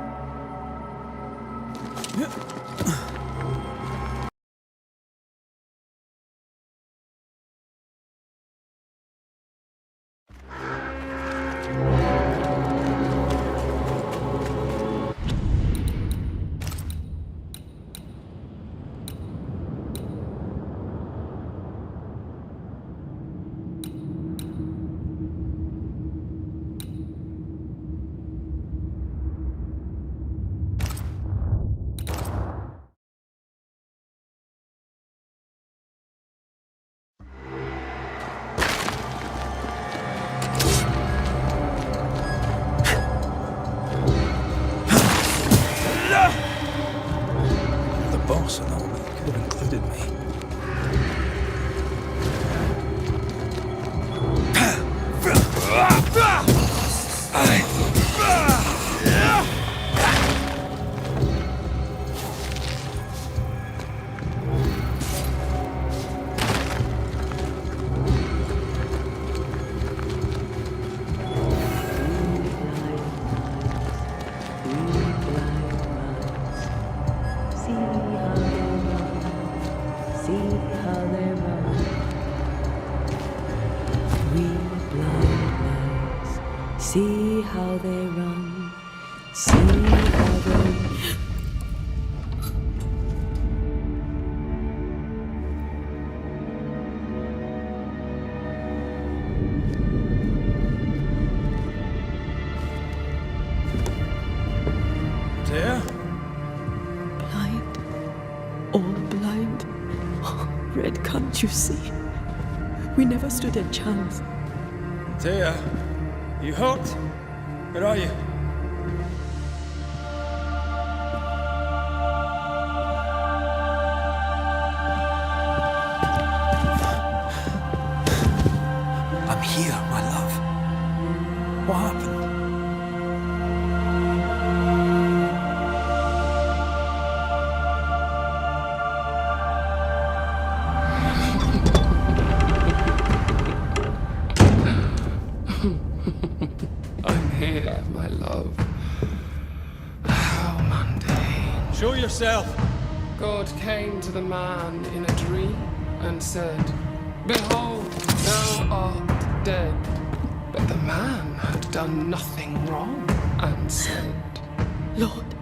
boss and all, but you could have included me. See how they run, see how they... Antea? Blind, all blind. Oh, Red, can't you see? We never stood a chance. Antea? You hurt? Where are you? I'm here, my love. What happened? yourself! God came to the man in a dream and said, "Behold, thou art dead." But the man had done nothing wrong and said, Lord,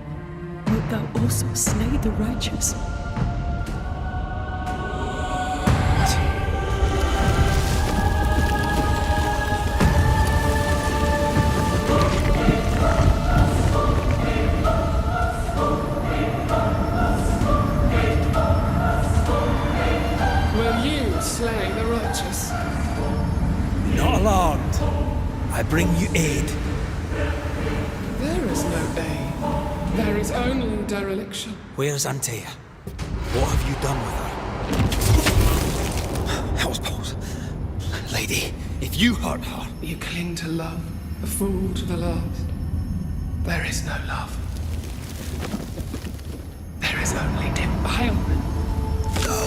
wilt thou also slay the righteous? "Will you slay the righteous?" Not alarmed. I bring you aid. There is no aid. There is only dereliction. Where's Antea? What have you done with her? Hellsballs. Lady, if you hurt her... You cling to love, a fool to the last. There is no love. There is only defilement. No.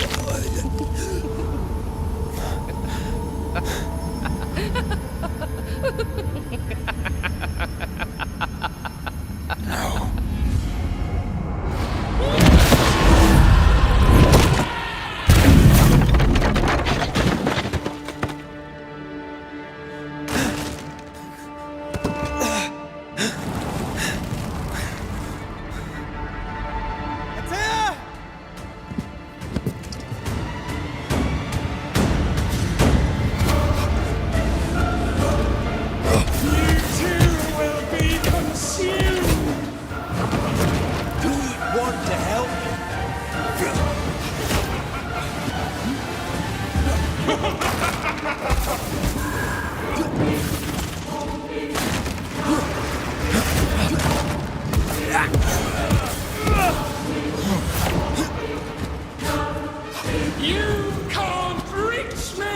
You can't reach me!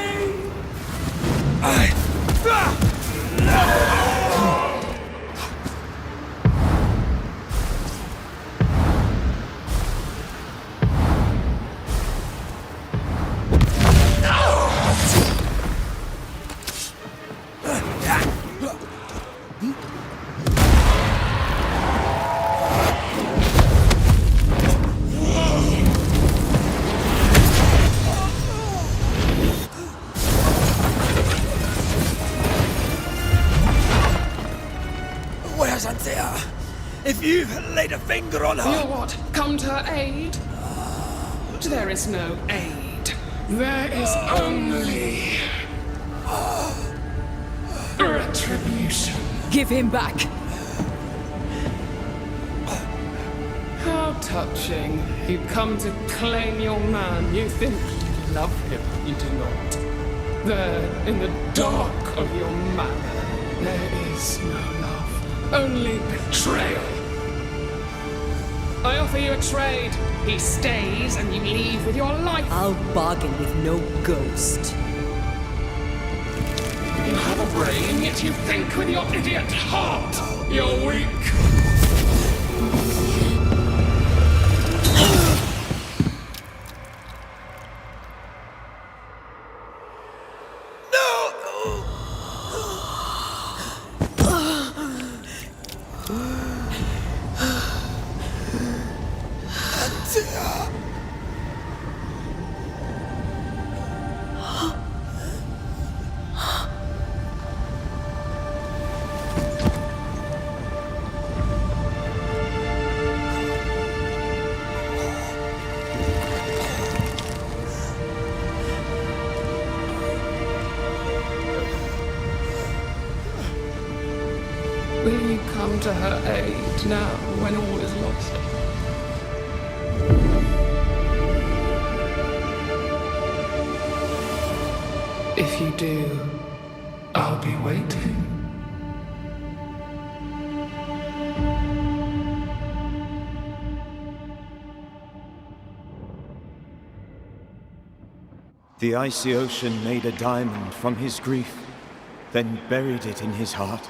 Where's Antea? If you've laid a finger on her... You'll what? Come to her aid? There is no aid. There is only... retribution. Give him back. How touching. You come to claim your man. You think you love him. You do not. There, in the dark of your manner, there is no love. Only betrayal. I offer you a trade. He stays and you leave with your life. I'll bargain with no ghost. You have a brain, yet you think with your idiot heart. You're weak. Will you come to her aid now when all is lost? If you do, I'll be waiting. The icy ocean made a diamond from his grief, then buried it in his heart.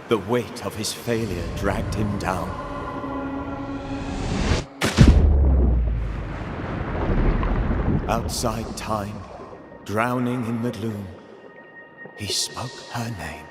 The weight of his failure dragged him down. Outside time, drowning in the gloom, he spoke her name.